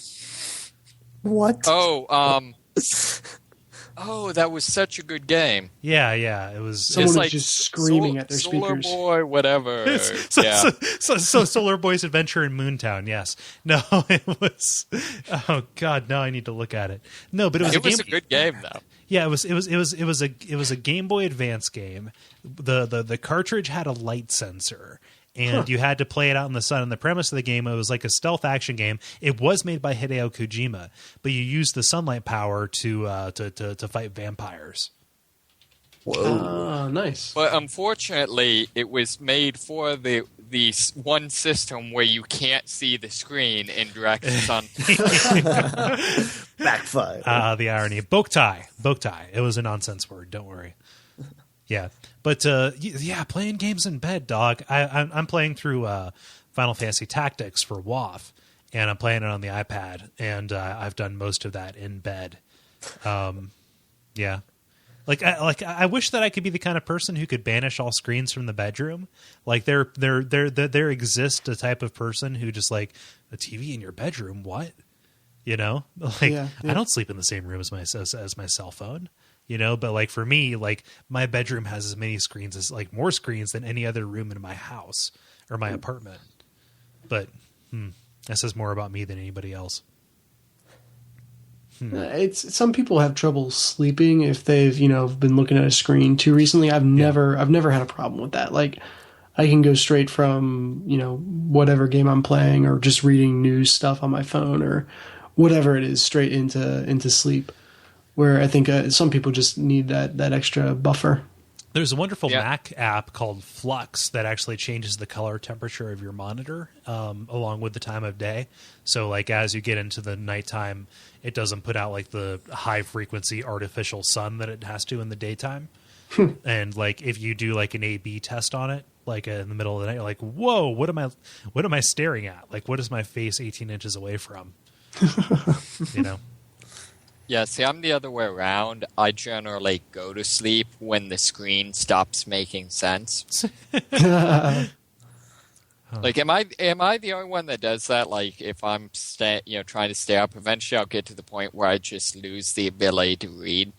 What? Oh, that was such a good game. Yeah, it was. Someone was like just screaming at their Solar speakers. Boy, whatever. So Solar Boy's Adventure in Moontown. Yes. No, it was. Oh God, no! I need to look at it. No, but it was a good game though. Yeah, it was a Game Boy Advance game. The cartridge had a light sensor. And you had to play it out in the sun. And the premise of the game, it was like a stealth action game. It was made by Hideo Kojima, but you used the sunlight power to fight vampires. Whoa, nice. But unfortunately, it was made for the one system where you can't see the screen in direct sun. Backfire. The irony. Boktai. It was a nonsense word. Don't worry. Yeah. But playing games in bed, dog. I'm playing through Final Fantasy Tactics for WoF, and I'm playing it on the iPad, and I've done most of that in bed. Yeah, I wish that I could be the kind of person who could banish all screens from the bedroom. Like there exists a type of person who just like a TV in your bedroom. What? I don't sleep in the same room as my cell phone. But like for me, like my bedroom has as many screens as like more screens than any other room in my house or my apartment. But that says more about me than anybody else. It's some people have trouble sleeping if they've been looking at a screen too recently. I've never had a problem with that. Like I can go straight from whatever game I'm playing or just reading news stuff on my phone or whatever it is straight into sleep. Where I think some people just need that extra buffer. There's a wonderful Mac app called Flux that actually changes the color temperature of your monitor along with the time of day. So like as you get into the nighttime, it doesn't put out like the high frequency artificial sun that it has to in the daytime. And like if you do like an A/B test on it, like in the middle of the night, you're like, whoa, what am I staring at? Like what is my face 18 inches away from? Yeah, see, I'm the other way around. I generally go to sleep when the screen stops making sense. Like, am I the only one that does that? Like, if I'm trying to stay up, eventually I'll get to the point where I just lose the ability to read.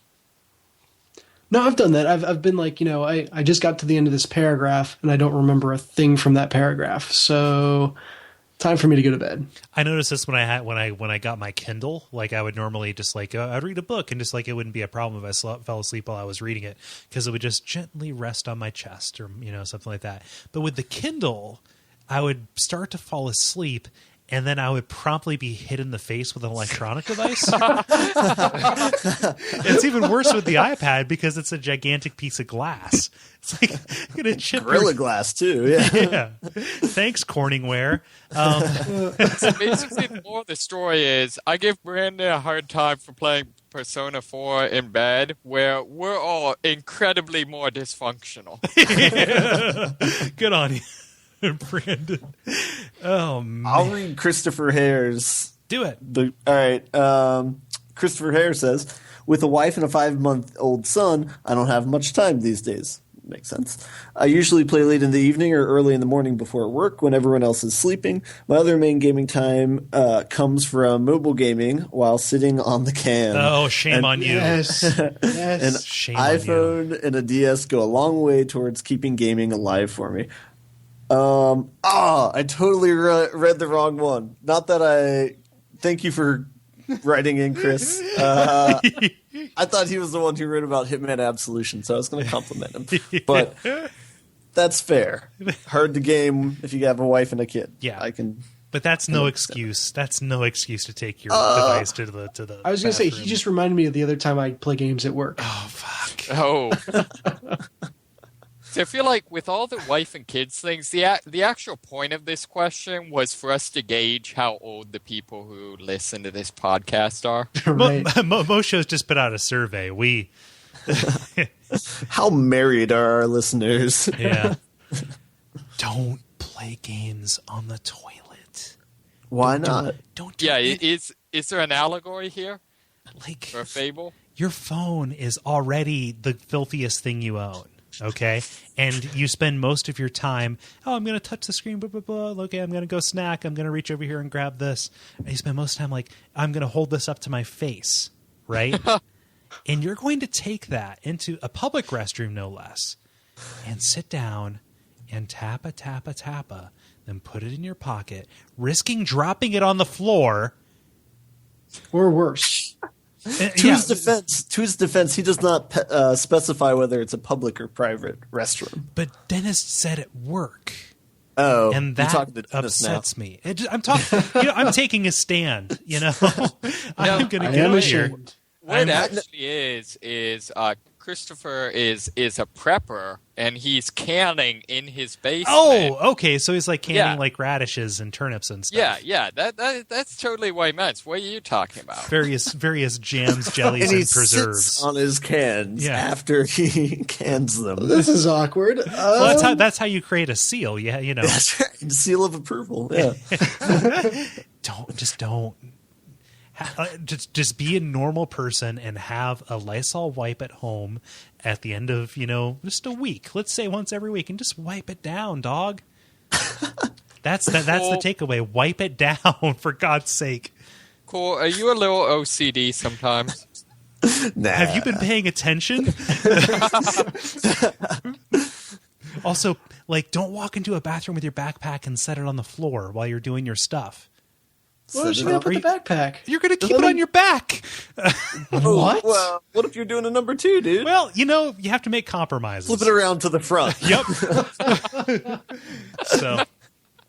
No, I've done that. I've been like, I just got to the end of this paragraph and I don't remember a thing from that paragraph. So time for me to go to bed. I noticed this when I got my Kindle. Like I would normally just like I'd read a book and just like it wouldn't be a problem if I fell asleep while I was reading it because it would just gently rest on my chest or something like that. But with the Kindle, I would start to fall asleep and then I would promptly be hit in the face with an electronic device. It's even worse with the iPad because it's a gigantic piece of glass. It's like gonna chip Gorilla Glass too. Yeah. Yeah. Thanks, Corningware. So basically, the moral of the story is I give Brandon a hard time for playing Persona 4 in bed, where we're all incredibly more dysfunctional. Good on you. Brandon. Oh man. I'll read Christopher Hare's. Do it. All right. Christopher Hare says, with a wife and a 5-month-old son, I don't have much time these days. Makes sense. I usually play late in the evening or early in the morning before work when everyone else is sleeping. My other main gaming time comes from mobile gaming while sitting on the can. Oh, shame on you. Yes. An Shame iPhone on you. and a DS go a long way towards keeping gaming alive for me. I totally read the wrong one. Not that I thank you for writing in, Chris. I thought he was the one who wrote about Hitman Absolution, so I was going to compliment him. But that's fair. Hard to game if you have a wife and a kid. Yeah. But that's no excuse. That's no excuse to take your device to the I was going to say, bathroom. he just reminded me of the other time I play games at work. Oh, fuck. Oh. So I feel like with all the wife and kids things, the actual point of this question was for us to gauge how old the people who listen to this podcast are. Right. Most shows just put out a survey. how married are our listeners? Yeah. Don't play games on the toilet. Why not? Don't do Yeah, it. is there an allegory here Like or a fable? your phone is already the filthiest thing you own. Okay, and you spend most of your time, I'm going to touch the screen, blah, blah, blah. Okay, I'm going to go snack. I'm going to reach over here and grab this. And you spend most of the time like, I'm going to hold this up to my face, right? And you're going to take that into a public restroom, no less, and sit down and tappa, then put it in your pocket, risking dropping it on the floor. Or worse. To his defense, he does not specify whether it's a public or private restroom. But Dennis said at work. Oh, and that upsets me. I'm talking. I'm taking a stand. I'm going to get over here. What it actually is Christopher is a prepper, and he's canning in his basement. Oh, okay. So he's like canning like radishes and turnips and stuff. Yeah. That's totally what he meant. What are you talking about? Various jams, jellies, and he preserves sits on his cans after he cans them. This is awkward. Well, that's how you create a seal. Yeah, That's right. Seal of approval. Yeah. Don't. Just be a normal person and have a Lysol wipe at home at the end of, just a week. Let's say once every week and just wipe it down, dog. That's the takeaway. Wipe it down, for God's sake. Cool. Are you a little OCD sometimes? Nah. Have you been paying attention? Also, like, don't walk into a bathroom with your backpack and set it on the floor while you're doing your stuff. Where is she going to put the backpack? You're going to keep it on your back. What? Well, what if you're doing a number 2, dude? Well, you have to make compromises. Flip it around to the front. Yep. So,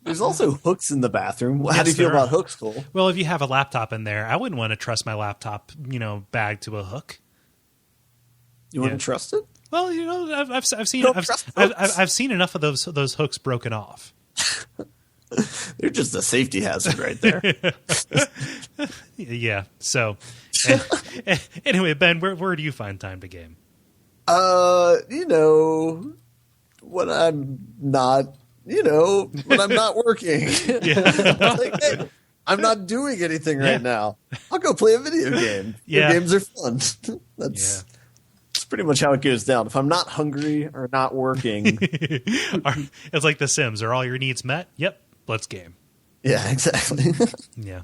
There's also hooks in the bathroom. How do you feel about hooks, Cole? well, if you have a laptop in there, I wouldn't want to trust my laptop, bag to a hook. You wouldn't trust it? Well, I've seen Don't trust hooks. I've seen enough of those hooks broken off. They're just a safety hazard right there. Yeah. So, anyway, Ben, where do you find time to game? When I'm not, when I'm not working. Like, hey, I'm not doing anything right now. I'll go play a video game. Yeah. Video games are fun. That's pretty much how it goes down. If I'm not hungry or not working. It's like The Sims. Are all your needs met? Yep. Let's game. Yeah, exactly. Yeah.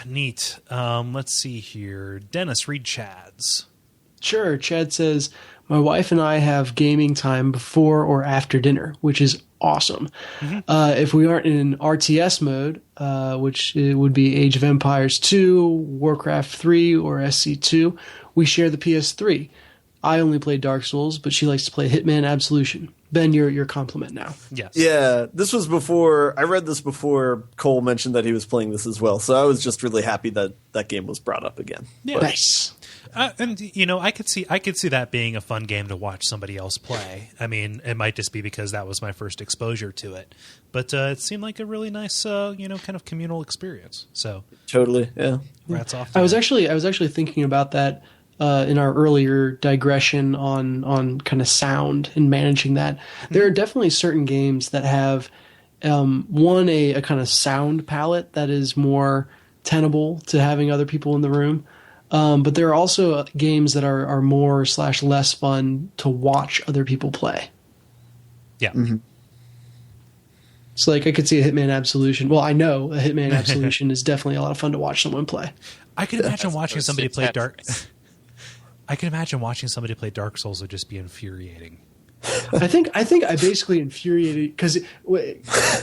Neat. Let's see here. Dennis, read Chad's. Sure. Chad says, my wife and I have gaming time before or after dinner, which is awesome. Mm-hmm. If we aren't in RTS mode, which it would be Age of Empires 2, Warcraft 3, or SC2, we share the PS3. I only play Dark Souls, but she likes to play Hitman Absolution. Ben, your compliment now. Yes. Yeah, this was before I read this before Cole mentioned that he was playing this as well. So I was just really happy that that game was brought up again. Yeah. Nice. And I could see that being a fun game to watch somebody else play. I mean, it might just be because that was my first exposure to it, but it seemed like a really nice, kind of communal experience. So Totally, yeah. Rats off. I was actually thinking about that in our earlier digression on kind of sound and managing that. There are definitely certain games that have a kind of sound palette that is more tenable to having other people in the room. But there are also games that are more / less fun to watch other people play. Yeah. Mm-hmm. So like I could see a Hitman Absolution. Well, I know a Hitman Absolution is definitely a lot of fun to watch someone play. I can imagine watching somebody play Dark. Tetris. I can imagine watching somebody play Dark Souls would just be infuriating. I think I basically infuriated because we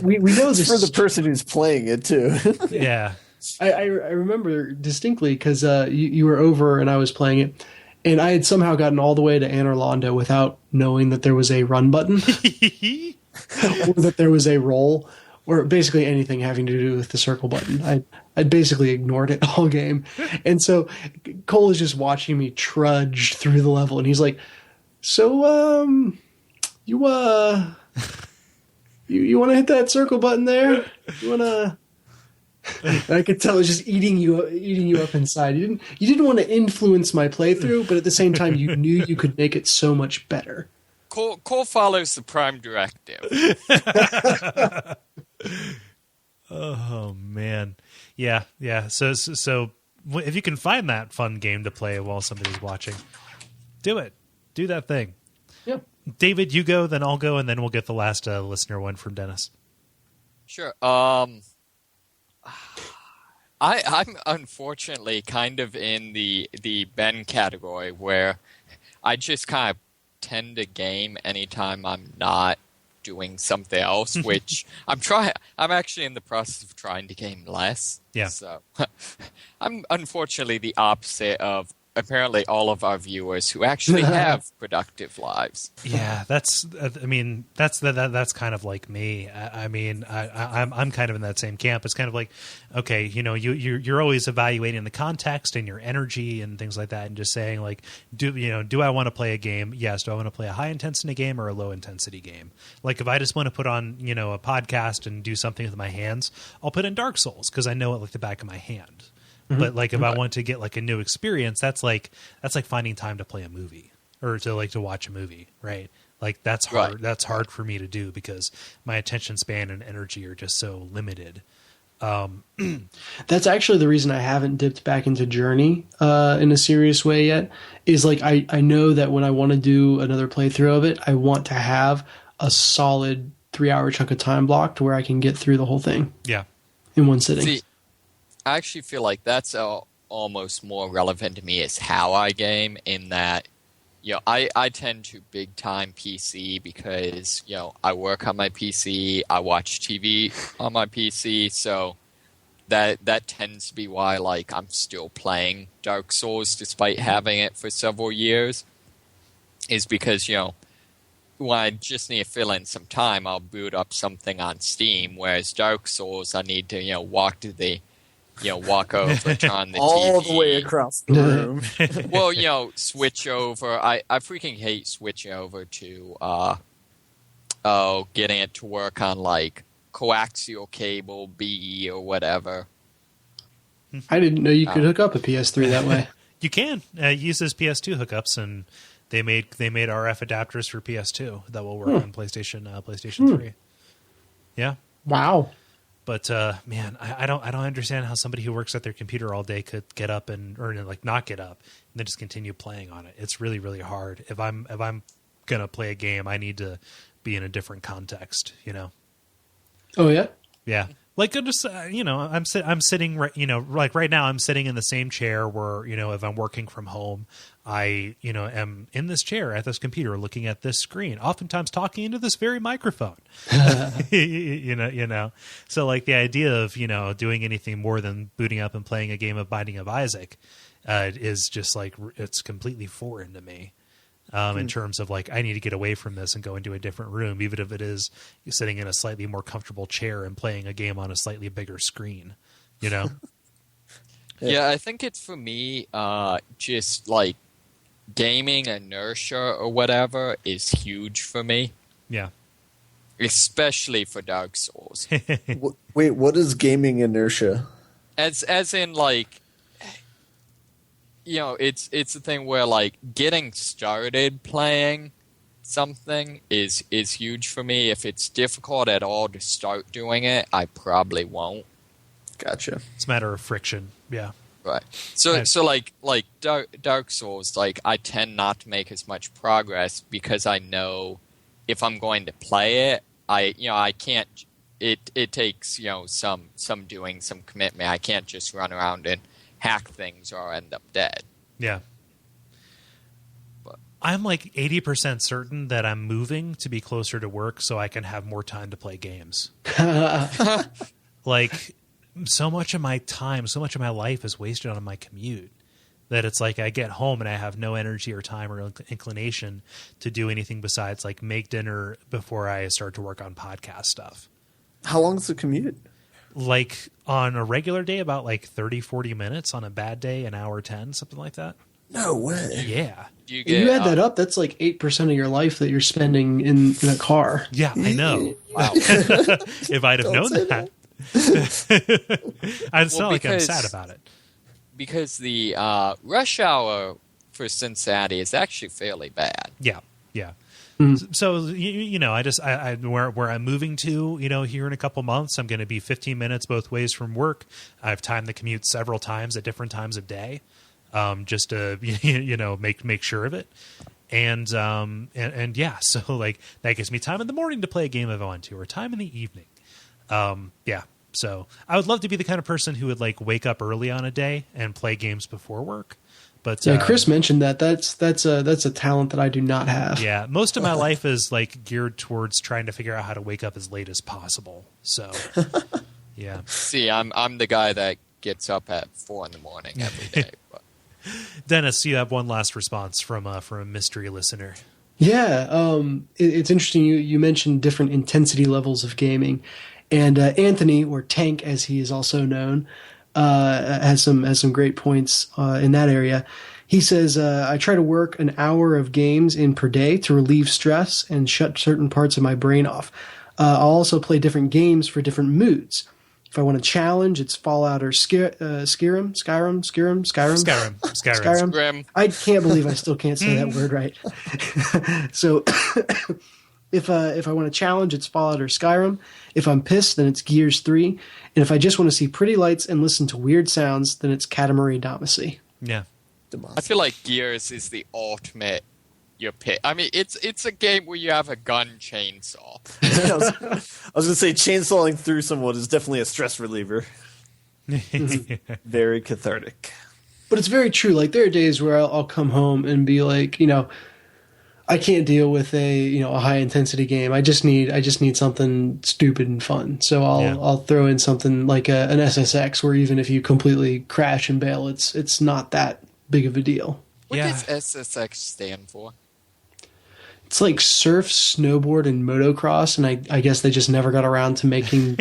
know this For the person who's playing it too. Yeah. I remember distinctly because you were over and I was playing it, and I had somehow gotten all the way to Anor Londo without knowing that there was a run button or that there was a roll or basically anything having to do with the circle button. I'd basically ignored it all game, and so Cole is just watching me trudge through the level, and he's like, "So, you want to hit that circle button there? You want to?" I could tell it was just eating you up inside. You didn't want to influence my playthrough, but at the same time, you knew you could make it so much better. Cole follows the prime directive. Oh man, yeah. So if you can find that fun game to play while somebody's watching, do it. Do that thing. Yep. David, you go, then I'll go, and then we'll get the last listener one from Dennis. Sure. I'm unfortunately kind of in the Ben category where I just kind of tend to game anytime I'm not doing something else, which I'm actually in the process of trying to game less. Yeah. So I'm unfortunately the opposite of apparently all of our viewers who actually have productive lives. Yeah, that's kind of like me. I'm kind of in that same camp. It's kind of like, okay, you're always evaluating the context and your energy and things like that, and just saying like, do I want to play a game? Yes. Do I want to play a high intensity game or a low intensity game? Like if I just want to put on a podcast and do something with my hands, I'll put in Dark Souls because I know it like the back of my hand. Mm-hmm. But like if I want to get like a new experience, that's like finding time to play a movie or to watch a movie, right? Like that's hard. Right. That's hard for me to do because my attention span and energy are just so limited. That's actually the reason I haven't dipped back into Journey in a serious way yet. Is like I know that when I want to do another playthrough of it, I want to have a solid 3-hour chunk of time blocked where I can get through the whole thing. Yeah, in one sitting. See, I actually feel like that's almost more relevant to me is how I game, in that, I tend to big time PC because, I work on my PC, I watch TV on my PC, so that tends to be why, like, I'm still playing Dark Souls despite having it for several years, is because, when I just need to fill in some time, I'll boot up something on Steam, whereas Dark Souls, I need to, walk over, turn on the all TV. the way across the room. Well, switch over. I freaking hate switching over to, getting it to work on, like, coaxial cable, BE, or whatever. I didn't know you could hook up a PS3 that way. You can. It uses PS2 hookups, and they made RF adapters for PS2 that will work on PlayStation 3. Yeah. Wow. But man, I don't understand how somebody who works at their computer all day could get up or like not get up and then just continue playing on it. It's really, really hard. If I'm gonna play a game, I need to be in a different context. Oh yeah. Yeah. Like I'm just I'm sitting like right now I'm sitting in the same chair where if I'm working from home, I am in this chair at this computer looking at this screen, oftentimes talking into this very microphone. So like the idea of doing anything more than booting up and playing a game of Binding of Isaac is just like it's completely foreign to me. In terms of like, I need to get away from this and go into a different room, even if it is sitting in a slightly more comfortable chair and playing a game on a slightly bigger screen, Yeah, I think it's for me, just like gaming inertia or whatever is huge for me. Yeah. Especially for Dark Souls. Wait, what is gaming inertia? As in like, it's a thing where like getting started playing something is huge for me. If it's difficult at all to start doing it, I probably won't. Gotcha. It's a matter of friction. Yeah. Right. So like Dark Souls, like I tend not to make as much progress because I know if I'm going to play it, I can't. It takes some doing, some commitment. I can't just run around and hack things or end up dead. Yeah. But I'm like 80% certain that I'm moving to be closer to work so I can have more time to play games. Like so much of my time, so much of my life is wasted on my commute that it's like I get home and I have no energy or time or inclination to do anything besides like make dinner before I start to work on podcast stuff. How long is the commute? Like on a regular day, about like 30, 40 minutes. On a bad day, an hour 10, something like that. No way. Yeah. If you add that up, that's like 8% of your life that you're spending in a car. Yeah, I know. Wow. If I'd have known that. It's not like I'm sad about it. Because the rush hour for Cincinnati is actually fairly bad. Yeah, yeah. So I where I'm moving to, here in a couple months, I'm going to be 15 minutes both ways from work. I've timed the commute several times at different times of day, just to make sure of it. And yeah, so like that gives me time in the morning to play a game if I want to, or time in the evening. Yeah. So I would love to be the kind of person who would like wake up early on a day and play games before work. But yeah, Chris mentioned that's a talent that I do not have. Yeah, most of my life is like geared towards trying to figure out how to wake up as late as possible. So, yeah. See, I'm the guy that gets up at 4 a.m. every day. But. Dennis, you have one last response from a mystery listener. Yeah, it's interesting. You mentioned different intensity levels of gaming, and Anthony, or Tank as he is also known, has some great points in that area. He says, I try to work an hour of games in per day to relieve stress and shut certain parts of my brain off. I'll also play different games for different moods. If I want a challenge, it's Fallout or Skyrim. I can't believe I still can't say that word right. So if I want a challenge, it's Fallout or Skyrim. If I'm pissed, then it's Gears 3. And if I just want to see pretty lights and listen to weird sounds, then it's Katamari Damacy. Yeah. I feel like Gears is the ultimate your pick. I mean, it's a game where you have a gun chainsaw. I was going to say chainsawing through someone is definitely a stress reliever. Very cathartic. But it's very true. Like there are days where I'll come home and be like, I can't deal with a high intensity game. I just need something stupid and fun. So I'll throw in something like an SSX, where even if you completely crash and bail, it's not that big of a deal. What does SSX stand for? It's like surf, snowboard, and motocross, and I guess they just never got around to making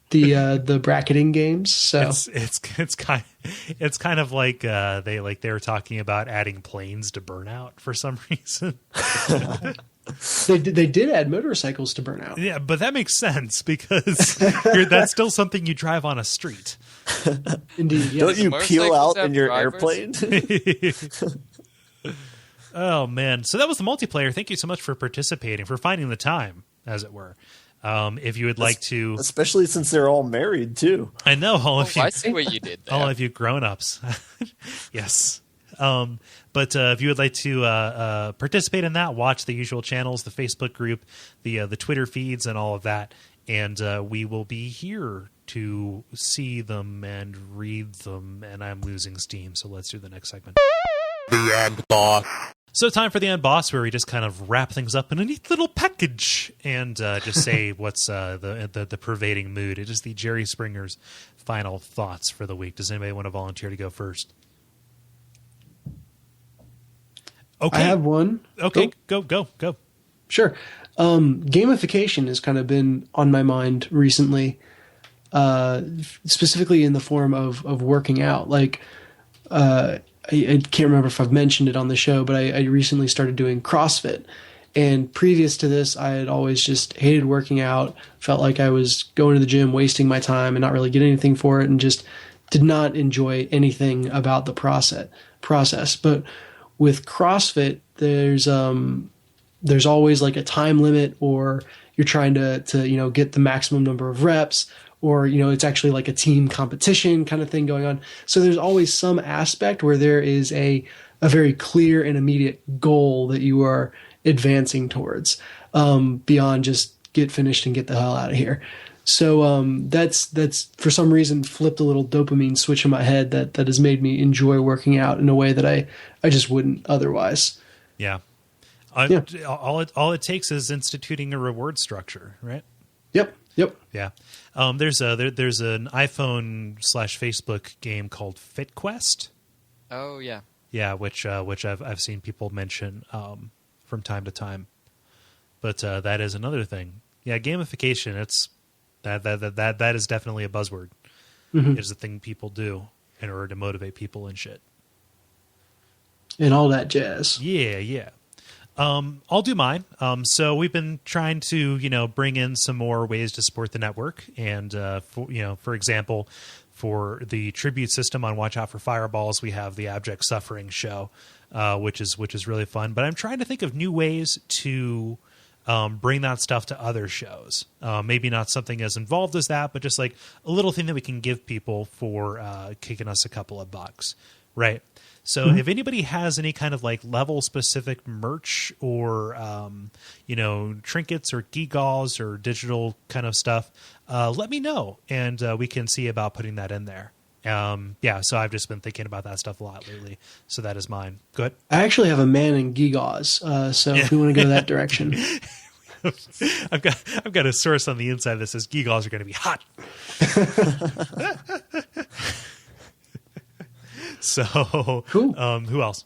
the bracketing games. So it's kind of like they were talking about adding planes to Burnout for some reason. They did add motorcycles to Burnout. Yeah, but that makes sense because that's still something you drive on a street. Indeed, yes. Don't you peel out in your airplane? Oh man! So that was the multiplayer. Thank you so much for participating, for finding the time, as it were. If you would like to, especially since they're all married too. I know all of you. I see what you did there. All of you grown-ups. Yes. But if you would like to participate in that, watch the usual channels, the Facebook group, the Twitter feeds, and all of that, and we will be here to see them and read them. And I'm losing steam, so let's do the next segment. The End Boss. So time for the End Boss, where we just kind of wrap things up in a neat little package and just say what's the pervading mood. It is the Jerry Springer's final thoughts for the week. Does anybody want to volunteer to go first? Okay. I have one. Okay, go. Sure. Gamification has kind of been on my mind recently, specifically in the form of working out. Like, I can't remember if I've mentioned it on the show, but I recently started doing CrossFit. And previous to this, I had always just hated working out, felt like I was going to the gym, wasting my time and not really getting anything for it, and just did not enjoy anything about the process. But with CrossFit, there's always like a time limit, or you're trying to get the maximum number of reps, or it's actually like a team competition kind of thing going on. So there's always some aspect where there is a very clear and immediate goal that you are advancing towards, beyond just get finished and get the hell out of here. So that's for some reason flipped a little dopamine switch in my head that has made me enjoy working out in a way that I just wouldn't otherwise. Yeah. All it takes is instituting a reward structure, right? Yep. Yeah. There's an iPhone/Facebook game called FitQuest. Oh yeah. Yeah, which I've seen people mention from time to time. But that is another thing. Yeah, gamification. It's that is definitely a buzzword. Mm-hmm. It's a thing people do in order to motivate people and shit. And all that jazz. Yeah. I'll do mine. So we've been trying to, bring in some more ways to support the network. And, for example, for the tribute system on Watch Out for Fireballs, we have the Abject Suffering show, which is really fun. But I'm trying to think of new ways to bring that stuff to other shows. Maybe not something as involved as that, but just like a little thing that we can give people for kicking us a couple of bucks, right? So if anybody has any kind of like level specific merch or, trinkets or gewgaws or digital kind of stuff, let me know. And we can see about putting that in there. So I've just been thinking about that stuff a lot lately. So that is mine. Good. I actually have a man in gewgaws. So if we want to go that direction. I've got a source on the inside that says gewgaws are going to be hot. So, cool. Who else?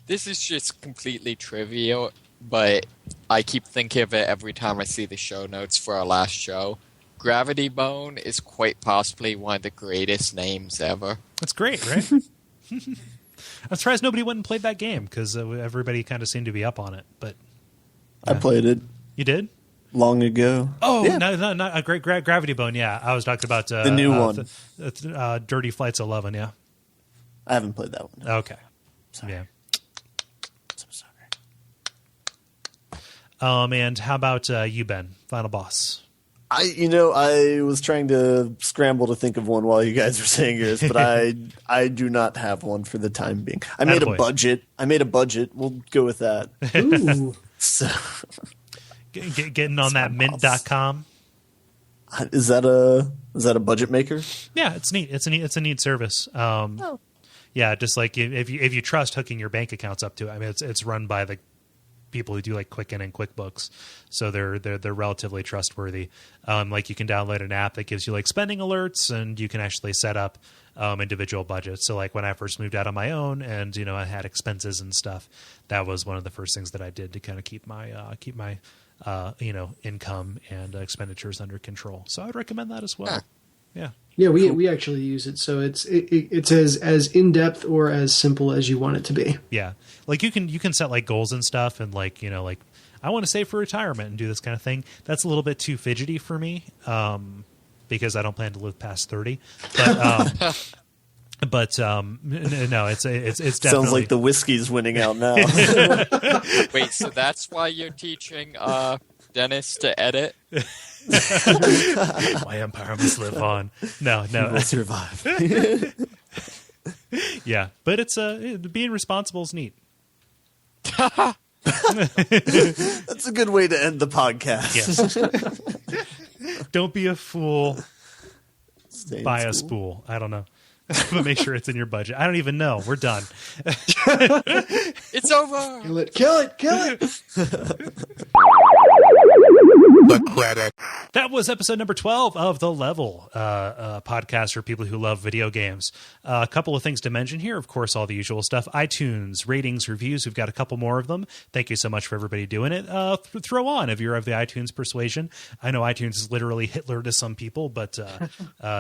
This is just completely trivial, but I keep thinking of it every time I see the show notes for our last show. Gravity Bone is quite possibly one of the greatest names ever. That's great, right? I'm surprised nobody went and played that game because everybody kind of seemed to be up on it. But I played it. You did? Long ago. Oh, yeah. No, not a great Gravity Bone. Yeah, I was talking about the new one, Dirty Flights 11. Yeah, I haven't played that one. Okay, sorry. Yeah. So sorry. And how about you, Ben? Final boss. I was trying to scramble to think of one while you guys were saying yours, but I do not have one for the time being. I made a budget. We'll go with that. Ooh. So. Getting on that mint.com. Is that a budget maker? Yeah, it's neat. It's a neat service. Yeah, just like if you trust hooking your bank accounts up to it. I mean, it's run by the people who do like Quicken and QuickBooks, so they're relatively trustworthy. Like you can download an app that gives you like spending alerts, and you can actually set up individual budgets. So like when I first moved out on my own, and I had expenses and stuff, that was one of the first things that I did to kind of keep my income and expenditures under control. So I would recommend that as well. Yeah. Yeah, we actually use it, so it's as in depth or as simple as you want it to be. Yeah, like you can set like goals and stuff, and like like I want to save for retirement and do this kind of thing. That's a little bit too fidgety for me, because I don't plan to live past 30. But no, it's definitely Sounds like the whiskey's winning out now. Wait, so that's why you're teaching Dennis to edit? My empire must live on. No, Will survive. yeah, but it's being responsible is neat. That's a good way to end the podcast. Yes. Don't be a fool. Stay in Buy a school. spool. I don't know. But make sure it's in your budget. I don't even know. We're done. It's over! Kill it! The credit. That was episode number 12 of The Level, podcast for people who love video games. A couple of things to mention here. Of course, all the usual stuff. iTunes, ratings, reviews. We've got a couple more of them. Thank you so much for everybody doing it. Throw on if you're of the iTunes persuasion. I know iTunes is literally Hitler to some people, but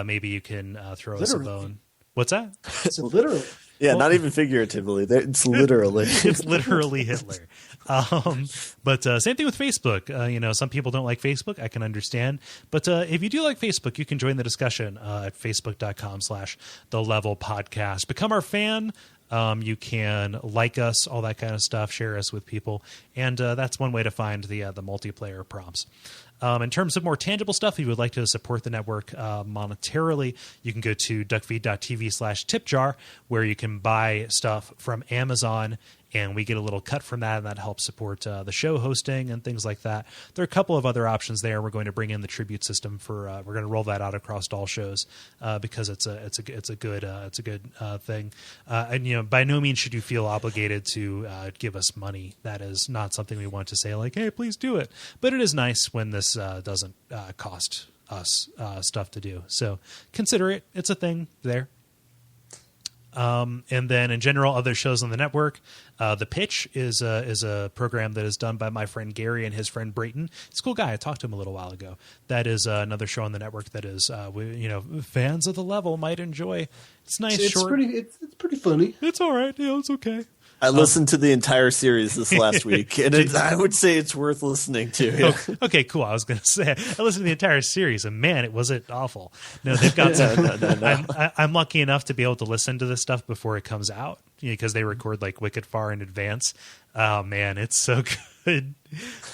maybe you can throw us a bone. What's that? It's literally. Yeah, not even figuratively. It's literally. It's literally Hitler. But same thing with Facebook. Some people don't like Facebook. I can understand. But if you do like Facebook, you can join the discussion at facebook.com/The Level Podcast. Become our fan. You can like us, all that kind of stuff, share us with people. And that's one way to find the multiplayer prompts. In terms of more tangible stuff, if you would like to support the network monetarily, you can go to Duckfeed.tv/tipjar, where you can buy stuff from Amazon, and we get a little cut from that, and that helps support the show hosting and things like that. There are a couple of other options there. We're going to bring in the tribute system for. We're going to roll that out across all shows because it's a good thing. And by no means should you feel obligated to give us money. That is not something we want to say like, hey, please do it. But it is nice when this doesn't cost us stuff to do. So consider it. It's a thing there. And then in general, other shows on the network. The Pitch is a program that is done by my friend Gary and his friend Brayton. He's a cool guy. I talked to him a little while ago. That is another show on the network that is, fans of The Level might enjoy. It's nice, short. It's pretty funny. It's all right. Yeah, it's okay. I listened to the entire series this last week, and I would say it's worth listening to. Yeah. Okay, cool. I was going to say, I listened to the entire series, and man, it wasn't awful. No, they've got some. No. I'm lucky enough to be able to listen to this stuff before it comes out, because they record like wicked far in advance. Oh man, it's so good.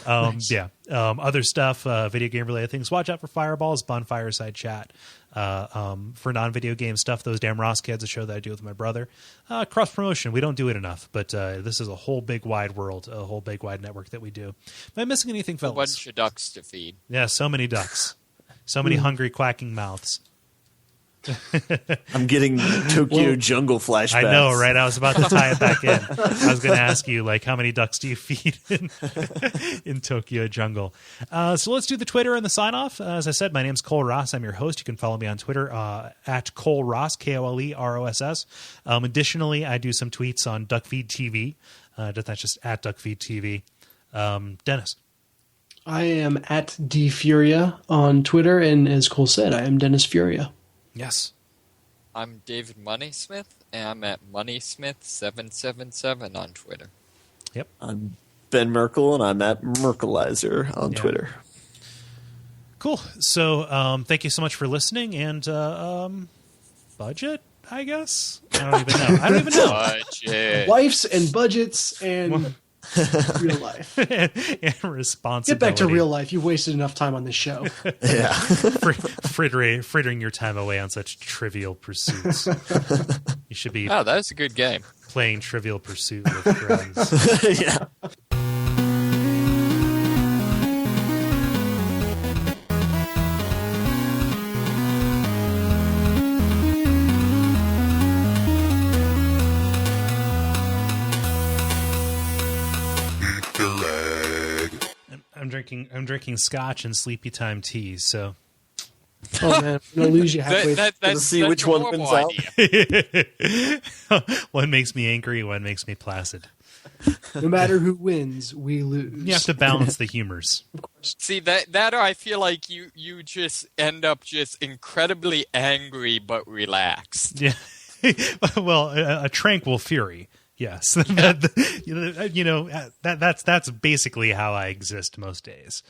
Nice. Yeah. Other stuff, video game related things. Watch out for Fireballs, Bonfireside Chat. For non-video game stuff, Those Damn Ross Kids, a show that I do with my brother. Cross promotion, we don't do it enough, but this is a whole big wide world, a whole big wide network that we do. Am I missing anything, fellas? A bunch of ducks to feed. Yeah, so many ducks, so many hungry quacking mouths. I'm getting Tokyo Jungle flashbacks. I know, right? I was about to tie it back in. I was going to ask you, like, how many ducks do you feed in Tokyo Jungle? So let's do the Twitter and the sign-off. As I said, my name's Kole Ross. I'm your host. You can follow me on Twitter at Kole Ross, KoleRoss. Additionally, I do some tweets on Duckfeed.tv. That's just at Duckfeed.tv. Dennis. I am at DFuria on Twitter, and as Cole said, I am Dennis Furia. Yes. I'm David Moneysmith, and I'm at Moneysmith777 on Twitter. Yep. I'm Ben Merkel, and I'm at Merkelizer on Twitter. Cool. So thank you so much for listening, and budget, I guess? I don't even know. Budget. Lives and budgets and real life. and responsibility. Get back to real life. You've wasted enough time on this show. Yeah. Frittering your time away on such trivial pursuits. You should be Oh, that's a good game. playing Trivial Pursuit with friends. Yeah. drinking scotch and sleepy time tea. So Oh man, I'm gonna lose you halfway. Let's see which a one horrible wins out. one makes me angry, one makes me placid. No matter who wins, we lose. You have to balance the humors. See that I feel like you just end up just incredibly angry but relaxed. Yeah. Well, a tranquil fury. Yes. That's basically how I exist most days.